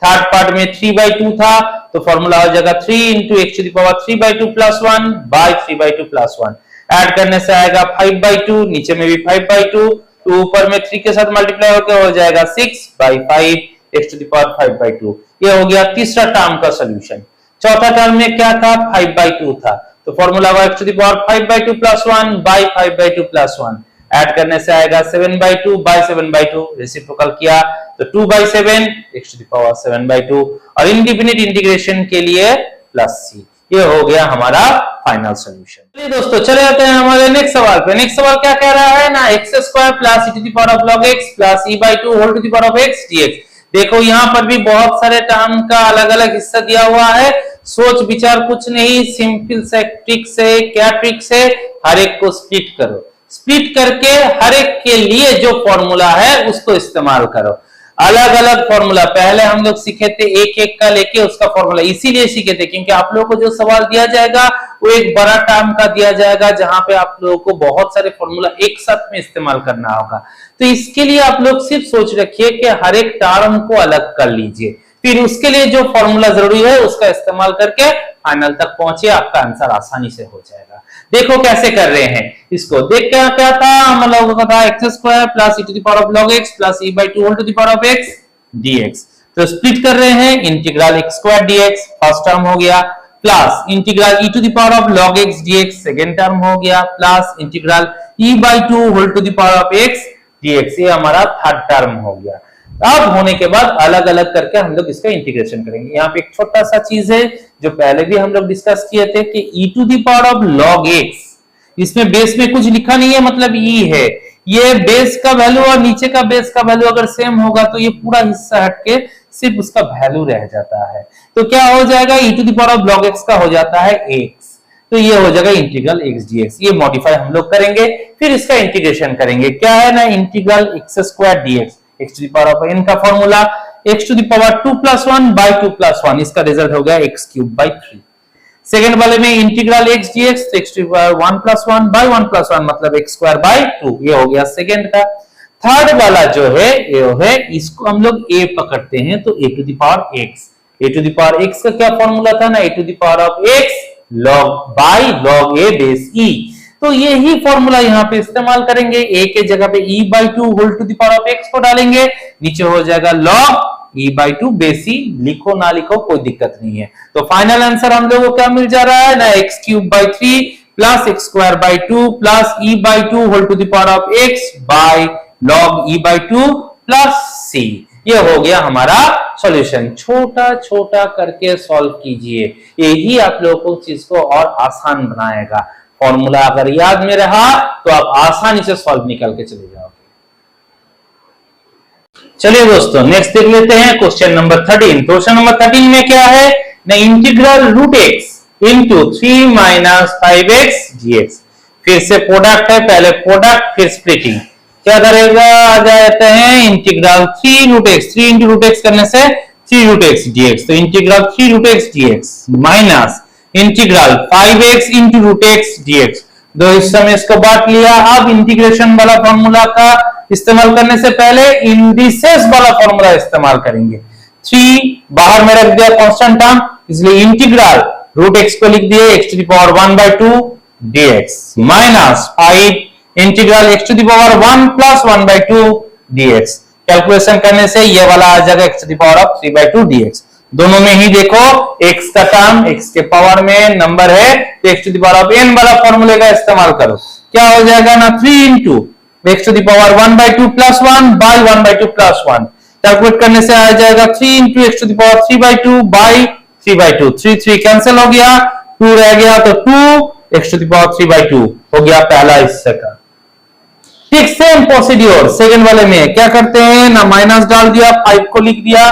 A: थर्ड पार्ट में 3/2 था तो फॉर्मूला हो जाएगा 3 into x to the power 3/2 plus 1 by 3/2 plus 1। Add करने से आएगा 5/2, नीचे में भी 5/2, तो ऊपर में 3 के साथ मल्टीप्लाई होकर हो जाएगा 6/5 x टू द पावर 5/2। ये हो गया तीसरा टर्म का सोल्यूशन। चौथा टर्म में क्या था, 5/2 था, तो फॉर्मूला होगा x to the power 5/2 plus 1 by 5/2 plus 1। Add करने से आएगा 7/2 बाई 7/2, रेसिप्रोकल किया तो 2/7 x टू द पावर 7/2, और इंडिफिनिट इंटीग्रेशन के लिए प्लस c। ये हो गया हमारा फाइनल सॉल्यूशन। चलिए दोस्तों चले जाते हैं हमारे नेक्स्ट सवाल पे। नेक्स्ट सवाल क्या कह रहा है ना, x² plus e to the power of log x plus e/2 whole to the power of x dx। देखो यहाँ पर भी बहुत सारे टर्म का अलग अलग हिस्सा दिया हुआ है, सोच विचार कुछ नहीं, सिंपल से ट्रिक्स है। क्या ट्रिक्स है, हर एक को स्प्लिट करो, स्प्लिट करके हर एक के लिए जो फॉर्मूला है उसको इस्तेमाल करो। अलग अलग फॉर्मूला पहले हम लोग सीखे थे, एक एक का लेके उसका फॉर्मूला इसीलिए सीखे थे क्योंकि आप लोगों को जो सवाल दिया जाएगा वो एक बड़ा टर्म का दिया जाएगा जहां पे आप लोगों को बहुत सारे फॉर्मूला एक साथ में इस्तेमाल करना होगा। तो इसके लिए आप लोग सिर्फ सोच रखिए कि हर एक टर्म को अलग कर लीजिए, फिर उसके लिए जो फॉर्मूला जरूरी है उसका इस्तेमाल करके फाइनल तक पहुंचे, आपका आंसर आसानी से हो जाएगा। देखो कैसे कर रहे हैं इसको, देख क्या था हम लोगों का था x² plus e to the power of log x plus e/2 whole to the power of x dx। तो स्प्लिट कर रहे हैं, integral x² dx first term हो गया, plus integral e to the power of log x dx second term हो गया, plus integral e/2 whole to the power of x dx, ये हमारा थर्ड टर्म हो गया। अब होने के बाद अलग अलग करके हम लोग इसका इंटीग्रेशन करेंगे। यहाँ पे एक छोटा सा चीज है जो पहले भी हम लोग डिस्कस किए थे कि e to the power of log x, इसमें बेस में कुछ लिखा नहीं है, मतलब e है, ये बेस का वैल्यू और नीचे का बेस का वैल्यू अगर सेम होगा तो ये पूरा हिस्सा हटके सिर्फ उसका वैल्यू रह जाता है। तो क्या हो जाएगा, e to the power of log x का हो जाता है x, तो ये हो जाएगा इंटीग्रल x dx। ये मॉडिफाई हम लोग करेंगे, फिर इसका इंटीग्रेशन करेंगे। क्या है ना, integral x² dx, x to the power of n का formula x to the power 2 + 1 by 2 + 1, इसका रिजल्ट हो गया x³/3। सेकंड वाले में integral x dx, x to the power 1 + 1 by 1 + 1 मतलब x²/2, ये हो गया सेकंड का। थर्ड वाला जो है ये है, इसको हम लोग a पकड़ते हैं तो a to the power x, a to the power x का क्या फॉर्मूला था ना, a to the power of x log a base e। तो ये ही फॉर्मूला यहाँ पे इस्तेमाल करेंगे, a के जगह पे e/2 whole to the power of x को डालेंगे, नीचे हो जाएगा log e/2 बेस e, लिखो ना लिखो कोई दिक्कत नहीं है। तो फाइनल आंसर हम लोगों को क्या मिल जा रहा है ना, x³ plus x² plus e/2 whole to the power of x by log e/2 plus c। ये हो गया हमारा सॉल्यूशन। छोटा छोटा करके सॉल्व कीजिए, यही आप लोगों को चीज को और आसान बनाएगा। फॉर्मूला अगर याद में रहा तो आप आसानी से सॉल्व निकल के चले जाओगे। चलिए दोस्तों नेक्स्ट देख लेते हैं क्वेश्चन नंबर 13। क्वेश्चन नंबर 13 में क्या है ना, integral √x into 3 - 5x dx। फिर से प्रोडक्ट है, पहले प्रोडक्ट फिर स्प्लिटिंग। क्या करेगा, आ जाते हैं इंटीग्रल 3 √x, 3 × √x करने से 3 रूट एक्स dx, तो integral 3 root x dx minus integral 5x into root x dx। दो हिस्सों में इसको बांट लिया। अब इंटीग्रेशन वाला फॉर्मूला का इस्तेमाल करने से पहले इंडिसेस वाला फॉर्मूला इस्तेमाल करेंगे। 3 बाहर में रख दिया कांस्टेंट टर्म, इसलिए इंटीग्रल रूट एक्स को लिख दिए x to the power 1/2 dx minus 5 integral x to the power 1 plus 1/2 dx। Calculation करने से ये वाला आ जाएगा x to the power of 3/2 dx। दोनों में ही देखो x का टर्म x के पावर में नंबर है, तो x to the power of n वाला फॉर्मूले का इस्तेमाल करो। क्या हो जाएगा ना 3 into x to the power 1/2 plus 1 by 1/2 plus 1। Calculate करने से आ जाएगा 3 into x to the power 3/2 by 3/2। 3 3 cancel हो गया, 2 रह गया, तो 2 x टू द पावर 3/2 हो गया पहला हिस्से का। ठीक सेम प्रोसीड्योर सेकंड वाले में क्या करते हैं ना, माइनस डाल दिया, 5 को लिख दिया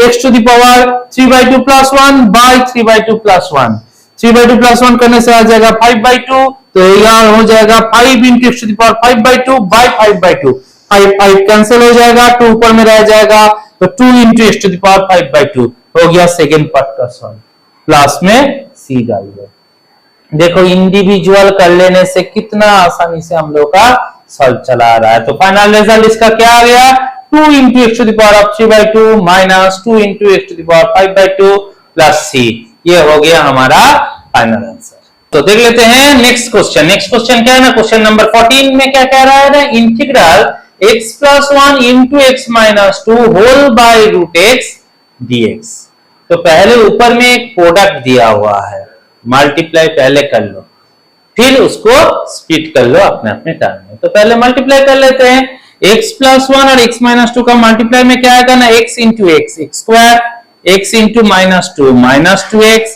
A: x to the power 3/2 plus 1 by 3/2 plus 1। 3/2 plus 1 करने से आ जाएगा 5/2, तो यहाँ हो जाएगा 5 into x to the power 5/2 by 5/2। 5 cancel हो जाएगा, 2 ऊपर में रह जाएगा, तो 2 into x to the power 5/2 हो गया सेकंड पार्ट का सॉल्व। क्लास में सी डाल दो। देखो इंडिविजुअल कर लेने से कितना आसानी से हम लोग का सॉल्व चला रहा है। तो फाइनल रिजल्ट इसका क्या आ गया, 2 into x to the power of 3/2 minus 2 into x to the power 5/2 plus C. ये हो गया हमारा फाइनल आंसर। तो देख लेते हैं नेक्स्ट क्वेश्चन। नेक्स्ट क्वेश्चन क्या है ना, क्वेश्चन नंबर 14 में क्या कह रहा है ना, integral x plus 1 into x minus 2 whole by root x dx। तो पहले ऊपर में एक प्रोडक्ट दिया हुआ है, मल्टीप्लाई पहले कर लो, फिर उसको स्प्लिट कर लो अपने अपने टर्म में। तो पहले मल्टीप्लाई कर लेते हैं। x प्लस 1 और x माइनस 2 का मल्टीप्लाई में क्या आएगा ना, x into x x square, x into minus 2 minus 2x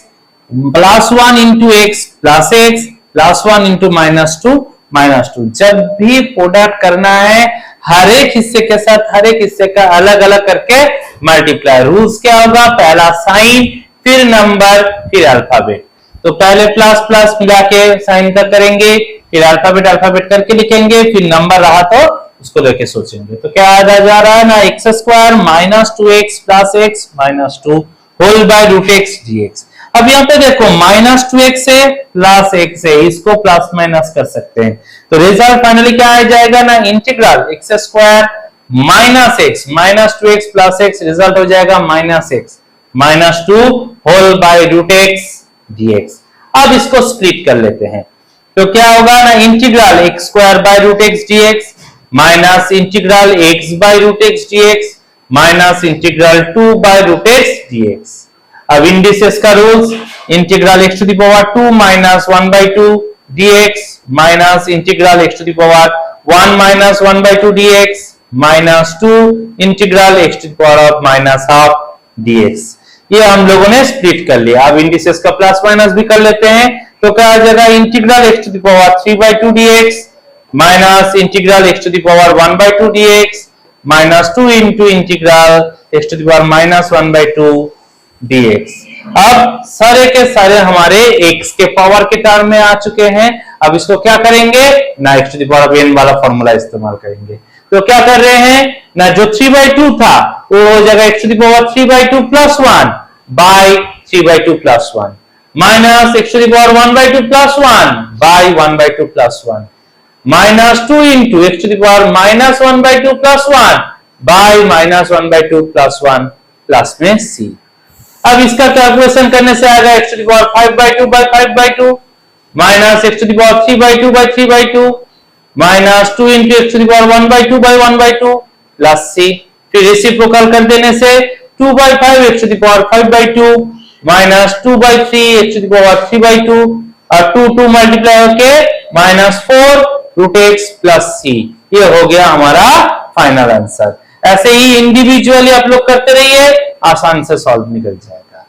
A: plus 1 into x plus x plus 1 into minus 2 minus 2। जब भी प्रोडक्ट करना है हर एक हिस्से के साथ हर एक हिस्से का अलग अलग करके मल्टीप्लाई। रूल्स क्या होगा, पहला साइन फिर नंबर फिर अल्फाबेट। तो पहले प्लस प्लस मिला के साइन का करेंगे, फिर अल्फाबेट अल्फाबेट करके लिखेंगे, फिर नंबर रहा तो उसको लेके सोचेंगे। तो क्या आ जा रहा है ना, x square minus 2x plus x minus 2 whole by root x dx। अब यहाँ पे देखो माइनस 2x से प्लस x से इसको प्लस माइनस कर सकते हैं। तो रिजल्ट फाइनली क्या आ जाएगा ना, integral x square minus x minus 2x plus x, result हो जाएगा minus x minus 2 whole by root x dx। अब इसको स्प्लिट कर लेते हैं। तो क्या होगा ना, integral x square by root x dx minus integral x by root x dx minus integral 2 by root x dx। अब इंडिसेस का rules, integral x to the power 2 minus 1/2 dx minus integral x to the power 1 minus 1/2 dx minus 2 integral x to the power of minus half dx। ये हम लोगों ने split कर लिया। अब indices का प्लस माइनस भी कर लेते हैं। तो क्या आ जाएगा, integral x to the power 3/2 dx minus integral x to the power 1/2 dx minus 2 into integral x to the power minus 1/2 dx। अब सारे के सारे हमारे x के पावर के टर्म में आ चुके हैं। अब इसको क्या करेंगे ना, x to the power of n वाला फॉर्मूला इस्तेमाल करेंगे। तो क्या कर रहे हैं ना, जो 3/2 था वो हो जाएगा x to the power 3/2 plus 1 by 3/2 plus 1 minus x to the power 1/2 plus 1 by 1/2 plus 1 minus 2 into x to the power minus 1/2 plus 1 by minus 1/2 plus 1 plus में c। अब इसका कैलकुलेशन करने से आएगा x to the power 5/2 by 5/2 minus x to the power 3/2 by 3/2 minus 2 into x to the power 1/2 by 1/2 plus c। फिर reciprocal कर देने से 2/5 x to the power 5/2 minus 2/3 x to the power 3/2 और 2 multiply होके minus 4 root x plus C. ये हो गया हमारा फाइनल आंसर। ऐसे ही इंडिविजुअली आप लोग करते रहिए, आसान से सॉल्व निकल जाएगा।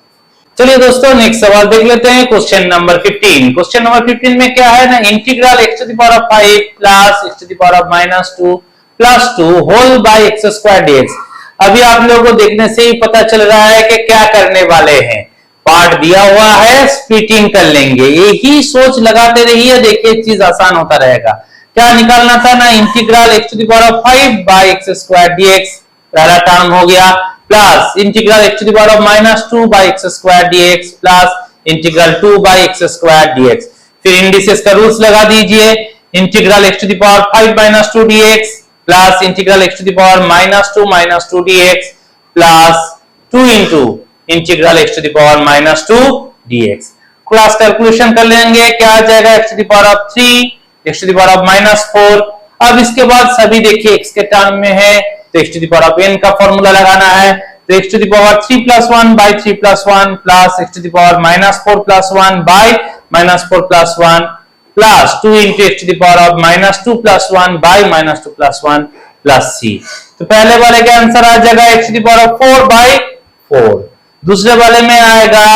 A: चलिए दोस्तों नेक्स्ट सवाल देख लेते हैं, क्वेश्चन नंबर 15। क्वेश्चन नंबर 15 में क्या है ना, integral x to the power of 5 plus x to the power of minus 2 plus 2 whole by x square dx। अभी आप लोगों को देखने से ही पता चल रहा है कि क्या करने वाले हैं। पार्ट दिया हुआ है, स्प्लिटिंग कर लेंगे। यही सोच लगाते रहिए, देखिए चीज आसान होता रहेगा। क्या निकालना था ना, integral x to the power of 5 by x square dx पहला टर्म हो गया, plus integral x to the power of -2 by x square dx plus integral 2 by x square dx। फिर इंडिसेस का रूल्स लगा दीजिए, integral x to the power 5 -2 dx plus integral x to the power -2 dx plus 2 into integral x to the power -2 dx। Cross calculation कर लेंगे, क्या आ जाएगा x to the power of 3 x to the power of -4। अब इसके बाद सभी देखिए x के टर्म में है तो x to the power of n का फॉर्मूला लगाना है, तो x to the power 3 + 1 by 3 + 1 plus x to the power -4 + 1 by -4 + 1 plus 2 into x to the power of -2 + 1 by -2 + 1 plus c। तो पहले वाले का आंसर आ जाएगा x to the power of 4 by 4। दूसरे वाले में आएगा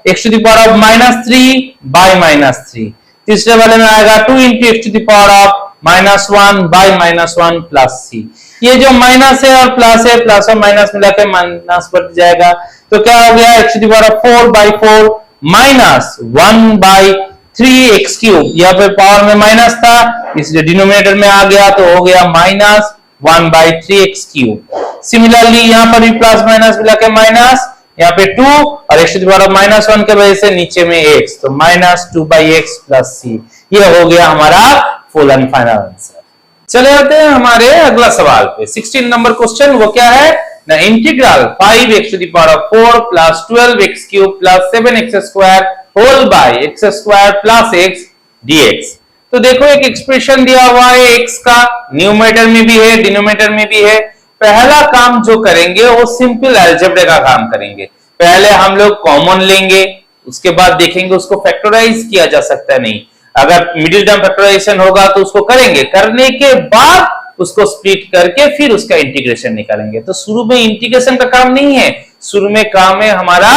A: x to the power of -3 by -3। तीसरे वाले में आएगा 2 into x to the power of -1 by -1 plus c। ये जो माइनस है और प्लस है, प्लस और माइनस मिला के माइनस बढ़ जाएगा, तो क्या हो गया x to the power of 4 by 4 minus 1 by 3x cube. यहाँ पे पावर में माइनस था इसलिए डिनोमिनेटर में आ गया तो हो गया minus 1 by 3x cube. Similarly यहाँ पर भी प्लस माइनस मिला के माइनस, यहाँ पे 2 और x to the power of -1 के वजह से नीचे में x, तो -2 बाई x प्लस c। ये हो गया हमारा फुल एंड फाइनल आंसर। चले आते हैं हमारे अगला सवाल पे, 16 नंबर क्वेश्चन। वो क्या है ना, integral 5x to the power of 4 plus 12x cube plus 7x square whole by x square plus x dx। तो देखो एक एक्सप्रेशन दिया हुआ है x का, न्यूमरेटर में भी है डिनोमिनेटर में भी है। पहला काम जो करेंगे वो सिंपल अलजेब्रा का काम करेंगे। पहले हम लोग कॉमन लेंगे, उसके बाद देखेंगे उसको फैक्टराइज किया जा सकता है नहीं। अगर मिडिल टर्म फैक्टराइजेशन होगा तो उसको करेंगे, करने के बाद उसको स्प्लिट करके फिर उसका इंटीग्रेशन निकालेंगे। तो शुरू में इंटीग्रेशन का काम नहीं है, शुरू में काम है हमारा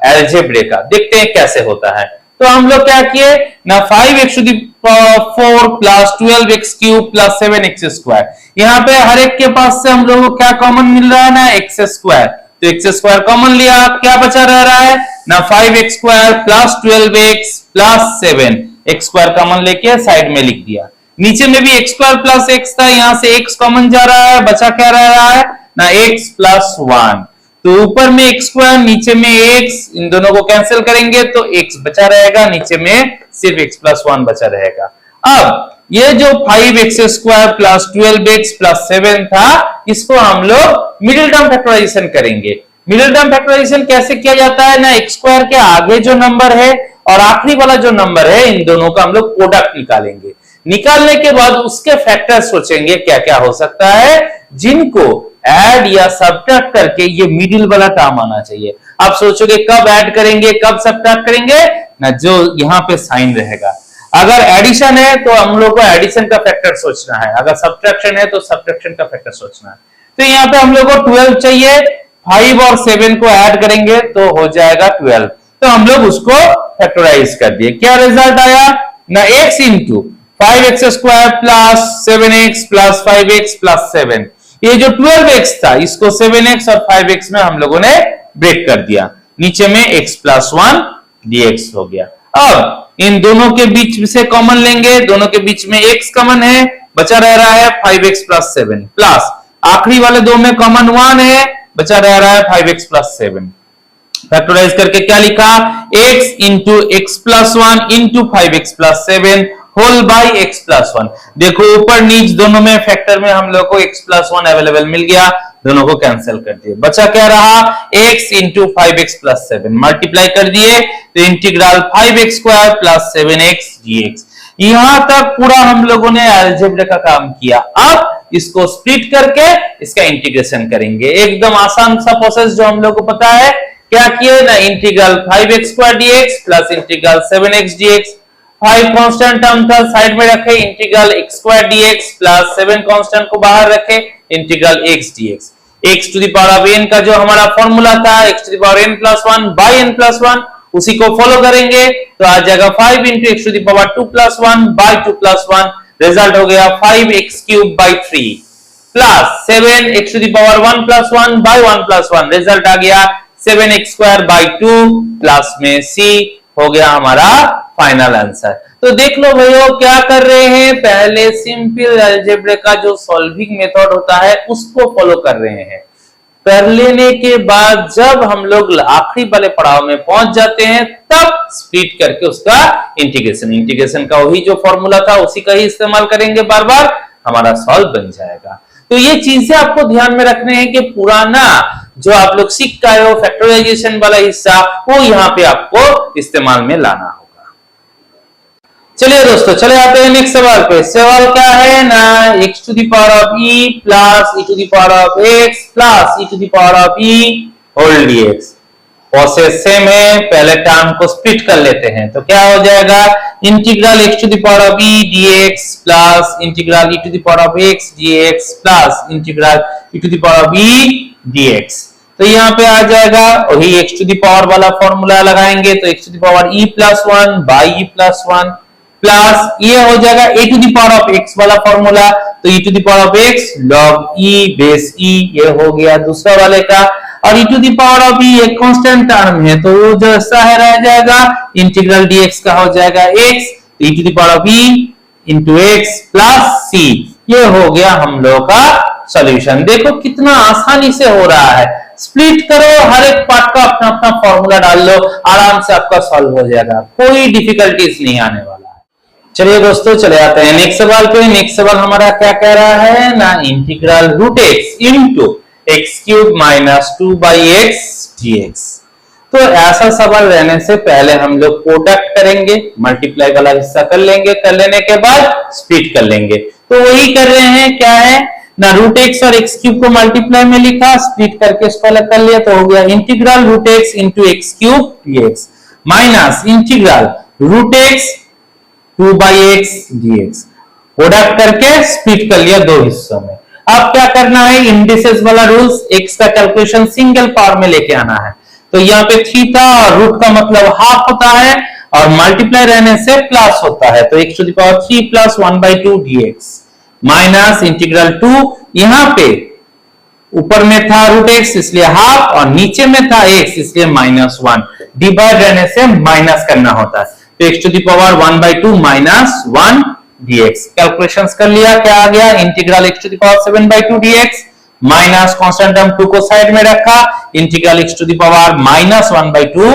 A: अलजेब्रा का। देखते हैं कैसे होता है। तो हम लोग क्या किए ना, 5x to the power 4 plus 12x cube plus 7x square. यहाँ पे हर एक के पास से हम लोगों को क्या कॉमन मिल रहा है ना, x स्क्वायर। तो x स्क्वायर कॉमन लिया, क्या बचा रह रहा है ना, 5x square plus 12x plus 7। x square common लेके साइड में लिख दिया। नीचे में भी x स्क्वायर प्लस x था, यहाँ से x कॉमन जा रहा है, बचा क्या रह रहा है ना, x प्लस 1। तो ऊपर में x स्क्वायर नीचे में x, इन दोनों को कैंसिल करेंगे तो x बचा रहेगा, नीचे में सिर्फ x प्लस 1 बचा रहेगा। अब ये जो 5x square plus 12x plus 7 था, इसको हम लोग मिडिल टर्म फैक्टराइजेशन करेंगे। मिडिल टर्म फैक्टराइजेशन कैसे किया जाता है ना, x स्क्वायर के आगे जो नंबर है और आखिरी वाला जो नंबर है, इन दोनों का हम लोग प्रोडक्ट निकालेंगे। निकालने के बाद उसके फैक्टर सोचेंगे क्या क्या हो सकता है, जिनको ऐड या सब्ट्रैक्ट करके ये मिडिल वाला टर्म आना चाहिए। आप सोचोगे कब ऐड करेंगे कब सब्ट्रैक्ट करेंगे ना, जो यहाँ पे साइन रहेगा। अगर एडिशन है तो हम लोग को एडिशन का फैक्टर सोचना है, अगर सब्ट्रैक्शन है तो सब्ट्रैक्शन का फैक्टर सोचना है। तो यहाँ पे हम लोग को 12 चाहिए, 5 और 7 को ऐड करेंगे तो हो जाएगा 12। तो हम लोग उसको फैक्टराइज कर दिए। क्या रिजल्ट आया ना, x into 5x square plus 7x plus 5x plus 7। ये जो 12x था इसको 7x और 5x में हम लोगों ने ब्रेक कर दिया, नीचे में x प्लस 1 dx हो गया। अब इन दोनों के बीच से कॉमन लेंगे, दोनों के बीच में x कॉमन है, बचा रह रहा है 5x प्लस 7 प्लस आखिरी वाले दो में कॉमन 1 है, बचा रह रहा है 5x प्लस 7। फैक्टराइज करके क्या लिखा, x into x plus 1 into 5x plus 7 whole by x plus 1। देखो ऊपर नीच दोनों में फैक्टर में हम लोग को x प्लस 1 अवेलेबल मिल गया, दोनों को कैंसिल कर दिए। बचा क्या रहा, x into 5x plus 7 multiply कर दिए तो integral 5x square plus 7x dx। यहां तक पूरा हम लोगों ने अलजेब्रा का काम किया। अब इसको स्प्लिट करके इसका इंटीग्रेशन करेंगे। एकदम आसान सा प्रोसेस जो हम लोग को पता है। क्या किए ना, integral 5x square dx plus integral 7x dx। 5 constant term था साइड में रखे, integral x square dx plus 7 constant को बाहर रखे, integral x dx। x to the power of n का जो हमारा फॉर्मूला था, x to the power n plus 1 by n plus 1, उसी को फॉलो करेंगे तो आ जाएगा 5 into x to the power 2 plus 1 by 2 plus 1। Result हो गया 5x cube by 3 plus 7x to the power 1 plus 1 by 1 plus 1। Result आ गया 7x स्क्वायर बाय 2 प्लस में c हो गया हमारा फाइनल आंसर। तो देख लो भैया क्या कर रहे हैं, पहले सिंपल अलजेब्रा का जो सॉल्विंग मेथड होता है उसको फॉलो कर रहे हैं। कर लेने के बाद जब हम लोग आखिरी वाले पड़ाव में पहुंच जाते हैं तब स्प्लिट करके उसका इंटीग्रेशन का वही जो फॉर्मूला था उसी का ही इस्तेमाल करेंगे बार बार, हमारा सॉल्व बन जाएगा। तो ये चीजें आपको ध्यान में रखने हैं कि पुराना जो आप लोग सीख के आए हो फैक्टराइजेशन वाला हिस्सा वो यहाँ पे आपको इस्तेमाल में लाना होगा। चलिए दोस्तों, चले आते हैं नेक्स्ट सवाल पे। सवाल क्या है ना, x to the power of e plus e to the power of x plus e to the power of e whole dx। Process same है, पहले टर्म को स्प्लिट कर लेते हैं तो क्या हो जाएगा, integral x to the power of e dx plus integral e to the power of x dx plus integral e to the power of e dx। तो यहाँ पे आ जाएगा वही x टू द पावर वाला फॉर्मूला लगाएंगे तो x to the power e plus 1 by e plus 1 plus ये हो जाएगा a to the power of x वाला फॉर्मूला तो e to the power of x log e base e, ये हो गया दूसरा वाले का। और e to the power of e एक कांस्टेंट टर्म है तो वो जैसा है रह जाएगा, इंटीग्रल dx का हो जाएगा x e to the power of e into x plus c। ये हो गया हम लोग का सॉल्यूशन। देखो कितना आसानी से हो रहा है, स्प्लिट करो, हर एक पार्ट का अपना अपना फॉर्मूला डाल लो, आराम से आपका सॉल्व हो जाएगा, कोई डिफिकल्टीज नहीं आने वाला है। चलिए दोस्तों, चले आते हैं नेक्स्ट सवाल पे। नेक्स्ट सवाल हमारा क्या कह रहा है ना, integral root x into X cube minus 2 by x dx। तो ऐसा सवाल रहने से पहले हम लोग प्रोडक्ट करेंगे, मल्टीप्लाई वाला हिस्सा कर लेंगे, कर लेने के बाद स्प्लिट कर लेंगे। तो वही कर रहे हैं, क्या है ना, रूट एक्स और एक्स क्यूब को मल्टीप्लाई में लिखा, स्प्लिट करके इसको अलग कर लिया तो हो गया integral root x into X cube dx minus integral root X 2 by x dx। Product करके स्प्लिट कर लिया दो हिस्सों में। अब क्या करना है, इंडिसेस वाला रूल्स, एक्स का कैलकुलेशन सिंगल पावर में लेके आना है। तो यहाँ पे थीटा और रूट का मतलब हाफ होता है और मल्टीप्लाई रहने से प्लस होता है तो x टू द पावर 3 प्लस 1/2 dx माइनस इंटीग्रल 2, यहाँ पे ऊपर में था रूट एक्स इसलिए हाफ और नीचे में था x इसलिए -1, डिवाइड रहने से माइनस करना होता है तो x to the power 1/2 minus 1 dx। Calculations कर लिया, क्या आ गया, integral x to the power 7/2 dx minus constant term 2 को साइड में रखा, integral x to the power minus 1/2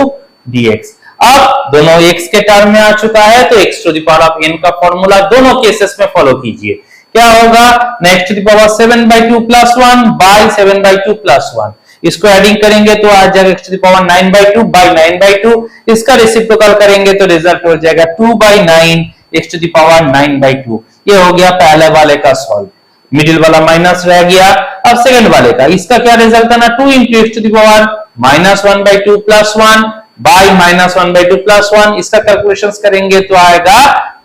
A: dx। अब दोनों x के टर्म में आ चुका है तो x to the power of n का फॉर्मूला दोनों केसेस में फॉलो कीजिए। क्या होगा, x to the power 7/2 plus 1 by 7/2 plus 1, इसको एडिंग करेंगे तो आ जाएगा x to the power 9/2 by 9/2, इसका रेसिप्रोकल करेंगे तो रिजल्ट हो जाएगा 2/9 x टू द पावर 9/2। ये हो गया पहले वाले का सॉल्व, मिडिल वाला माइनस रह गया। अब सेकंड वाले का, इसका क्या रिजल्ट आना, 2 into x to the power minus 1/2 plus 1 by minus 1/2 plus 1, इसका कैलकुलेशंस करेंगे तो आएगा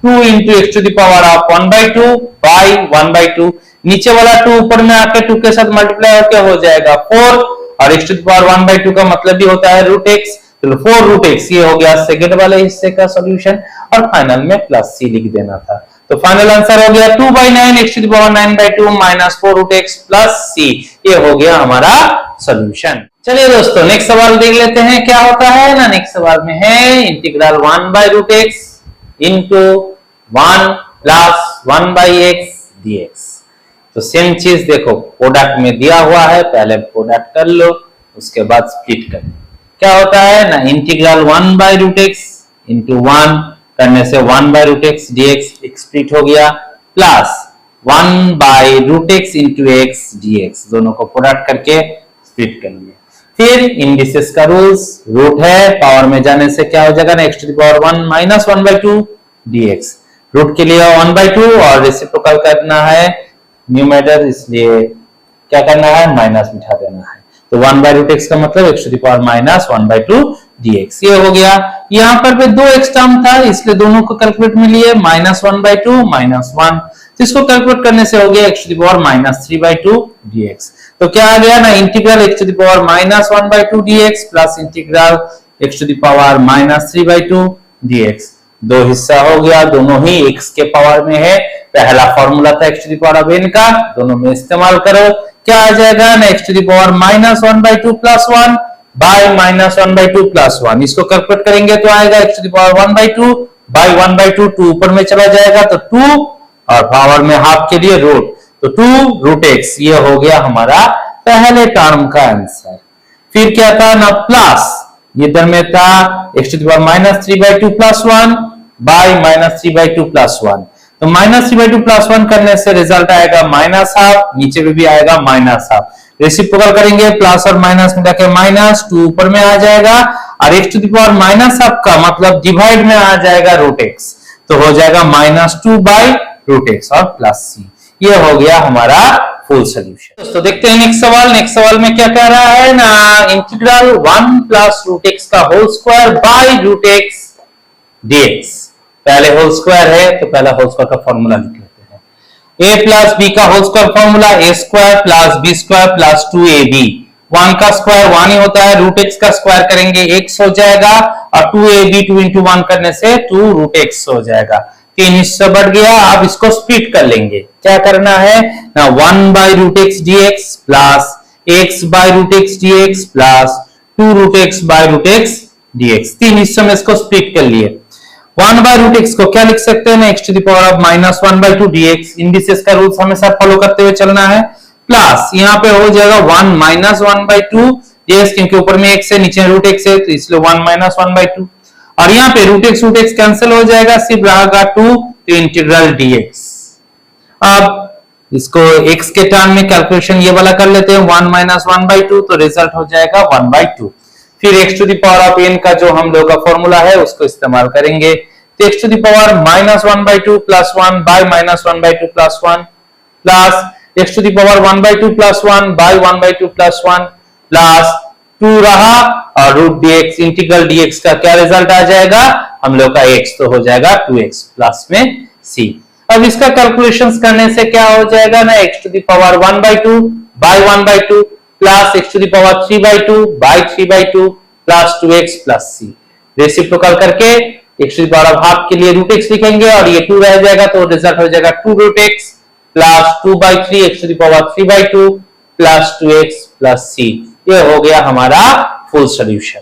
A: 2 into x to the power of 1/2 by 1/2, नीचे वाला 2 ऊपर में आके 2 के साथ मल्टीप्लाई होकर हो जाएगा 4 और एक्स टू द पावर 1/2 का मतलब भी होता है रूट एक्स, तो 4 रूट एक्स। ये हो गया सेकंड वाले हिस्से का सॉल्यूशन और फाइनल में प्लस सी लिख देना था। तो फाइनल आंसर हो गया 2/9 x to the power 9/2 minus 4 root x plus C. ये हो गया हमारा सॉल्यूशन। चलिए दोस्तों, नेक्स्ट सवाल देख लेते हैं क्या होता है ना। नेक्स्ट सवाल में है integral 1/√x into 1 plus 1/x dx। तो सेम चीज देखो, प्रोडक्ट में दिया हुआ है, पहले प्रोडक्ट कर लो उसके बाद स्प्लिट कर लो। क्या होता है ना, इंटीग्रल 1/√x इंटू 1 करने से 1/√x dx स्प्लिट हो गया plus 1/√x into x dx, दोनों को प्रोडक्ट करके स्प्लिट कर लिया। फिर इंडिसेस का रूल्स, रूट है पावर में जाने से क्या हो जाएगा ना, x to the power 1 minus 1/2 dx। Root के लिए 1/2 और रेसिप्रोकल करना है न्यूमरेटर, इसलिए क्या करना है, माइनस बिठा देना है। तो 1/√x का मतलब x to the power minus 1/2 dx। ये हो गया, यहाँ पर भी 2x टर्म था इसलिए दोनों को कैलकुलेट में लिए माइनस 1/2 माइनस 1, तो इसको कैलकुलेट करने से हो गया x to the power minus 3/2 dx। तो क्या आ गया ना, integral x to the power minus 1/2 dx plus integral x to the power minus 3/2 dx। दो हिस्सा हो गया, दोनों ही x के पावर में है। पहला फॉर्मूला था x to the power of n का, दोनों में इस्तेमाल करो। क्या आ जाएगा ना, x to the power minus 1/2 plus 1 by minus 1/2 plus 1, इसको कैलकुलेट करेंगे तो आएगा x to the power 1/2 by 1/2, 2 ऊपर में चला जाएगा तो 2 और पावर में हाफ के लिए रूट, तो 2 रूट x। ये हो गया हमारा पहले टर्म का आंसर। फिर क्या था ना, प्लस, इधर में था x to the power -3/2 plus 1 by -3/2 plus 1। तो -3/2 प्लस 1 करने से रिजल्ट आएगा -हाफ, नीचे में भी आएगा -हाफ। रेसिप्रोकल करेंगे, प्लस और माइनस मिला के -2 ऊपर में आ जाएगा, और x to the power -half का मतलब डिवाइड में आ जाएगा √x, तो हो जाएगा -2/√x और प्लस c। ये हो गया हमारा फुल सॉल्यूशन। दोस्तों देखते हैं नेक्स्ट सवाल। नेक्स्ट सवाल में क्या कह रहा है ना, इंटीग्रल 1 प्लस √x का whole square by √x dx। पहले होल स्क्वायर है तो पहला होल स्क्वायर का फॉर्मूला लिख लेते हैं। a प्लस b का whole square formula a square plus b square plus 2ab। 1 का स्क्वायर 1 ही होता है, √x का स्क्वायर करेंगे x हो जाएगा, और 2ab 2 into 1 करने से 2√x हो जाएगा। 3 हिस्सा बढ़ गया, अब इसको स्प्लिट कर लेंगे। क्या करना है ना, 1/√x dx plus x by √x dx plus 2√x by √x dx। 3 हिस्सों में इसको स्प्लिट कर लिए। 1/√x को क्या लिख सकते हैं ना, x to the power of -1/2 dx। Indices का रूल्स हमेशा फॉलो करते हुए चलना है। प्लस यहाँ पे हो जाएगा 1 -1/2 dx, क्योंकि ऊपर में x है नीचे √x है, तो इसलिए 1 -1/2, और यहाँ पे √x कैंसिल हो जाएगा, सिर्फ रहेगा 2, तो इंटीग्रल dx। अब इसको x के टर्म में कैलकुलेशन ये वाला कर लेते हैं, 1 -1/2, तो रिजल्ट हो जाएगा 1/2। फिर x to the power of n का जो हम लोग का फॉर्मूला है उसको इस्तेमाल करेंगे, तो x to the power -1/2 plus 1 by -1/2 plus 1 plus x to the power 1/2 plus 1 by 1/2 plus 1 plus 2 रहा, और √dx इंटीग्रल dx का क्या रिजल्ट आ जाएगा हम लोग का x, तो हो जाएगा 2x प्लस में c। अब इसका कैलकुलेशंस करने से क्या हो जाएगा ना, x to the power 1/2 by 1/2 plus x to the power 3/2 by 3/2 plus 2x plus c। Reciprocal करके x to the power half के लिए √x लिखेंगे, और ये 2 रह जाएगा, तो रिजल्ट हो जाएगा 2√x plus 2/3 x to the power 3/2 plus 2x plus c। ये हो गया हमारा फुल सॉल्यूशन।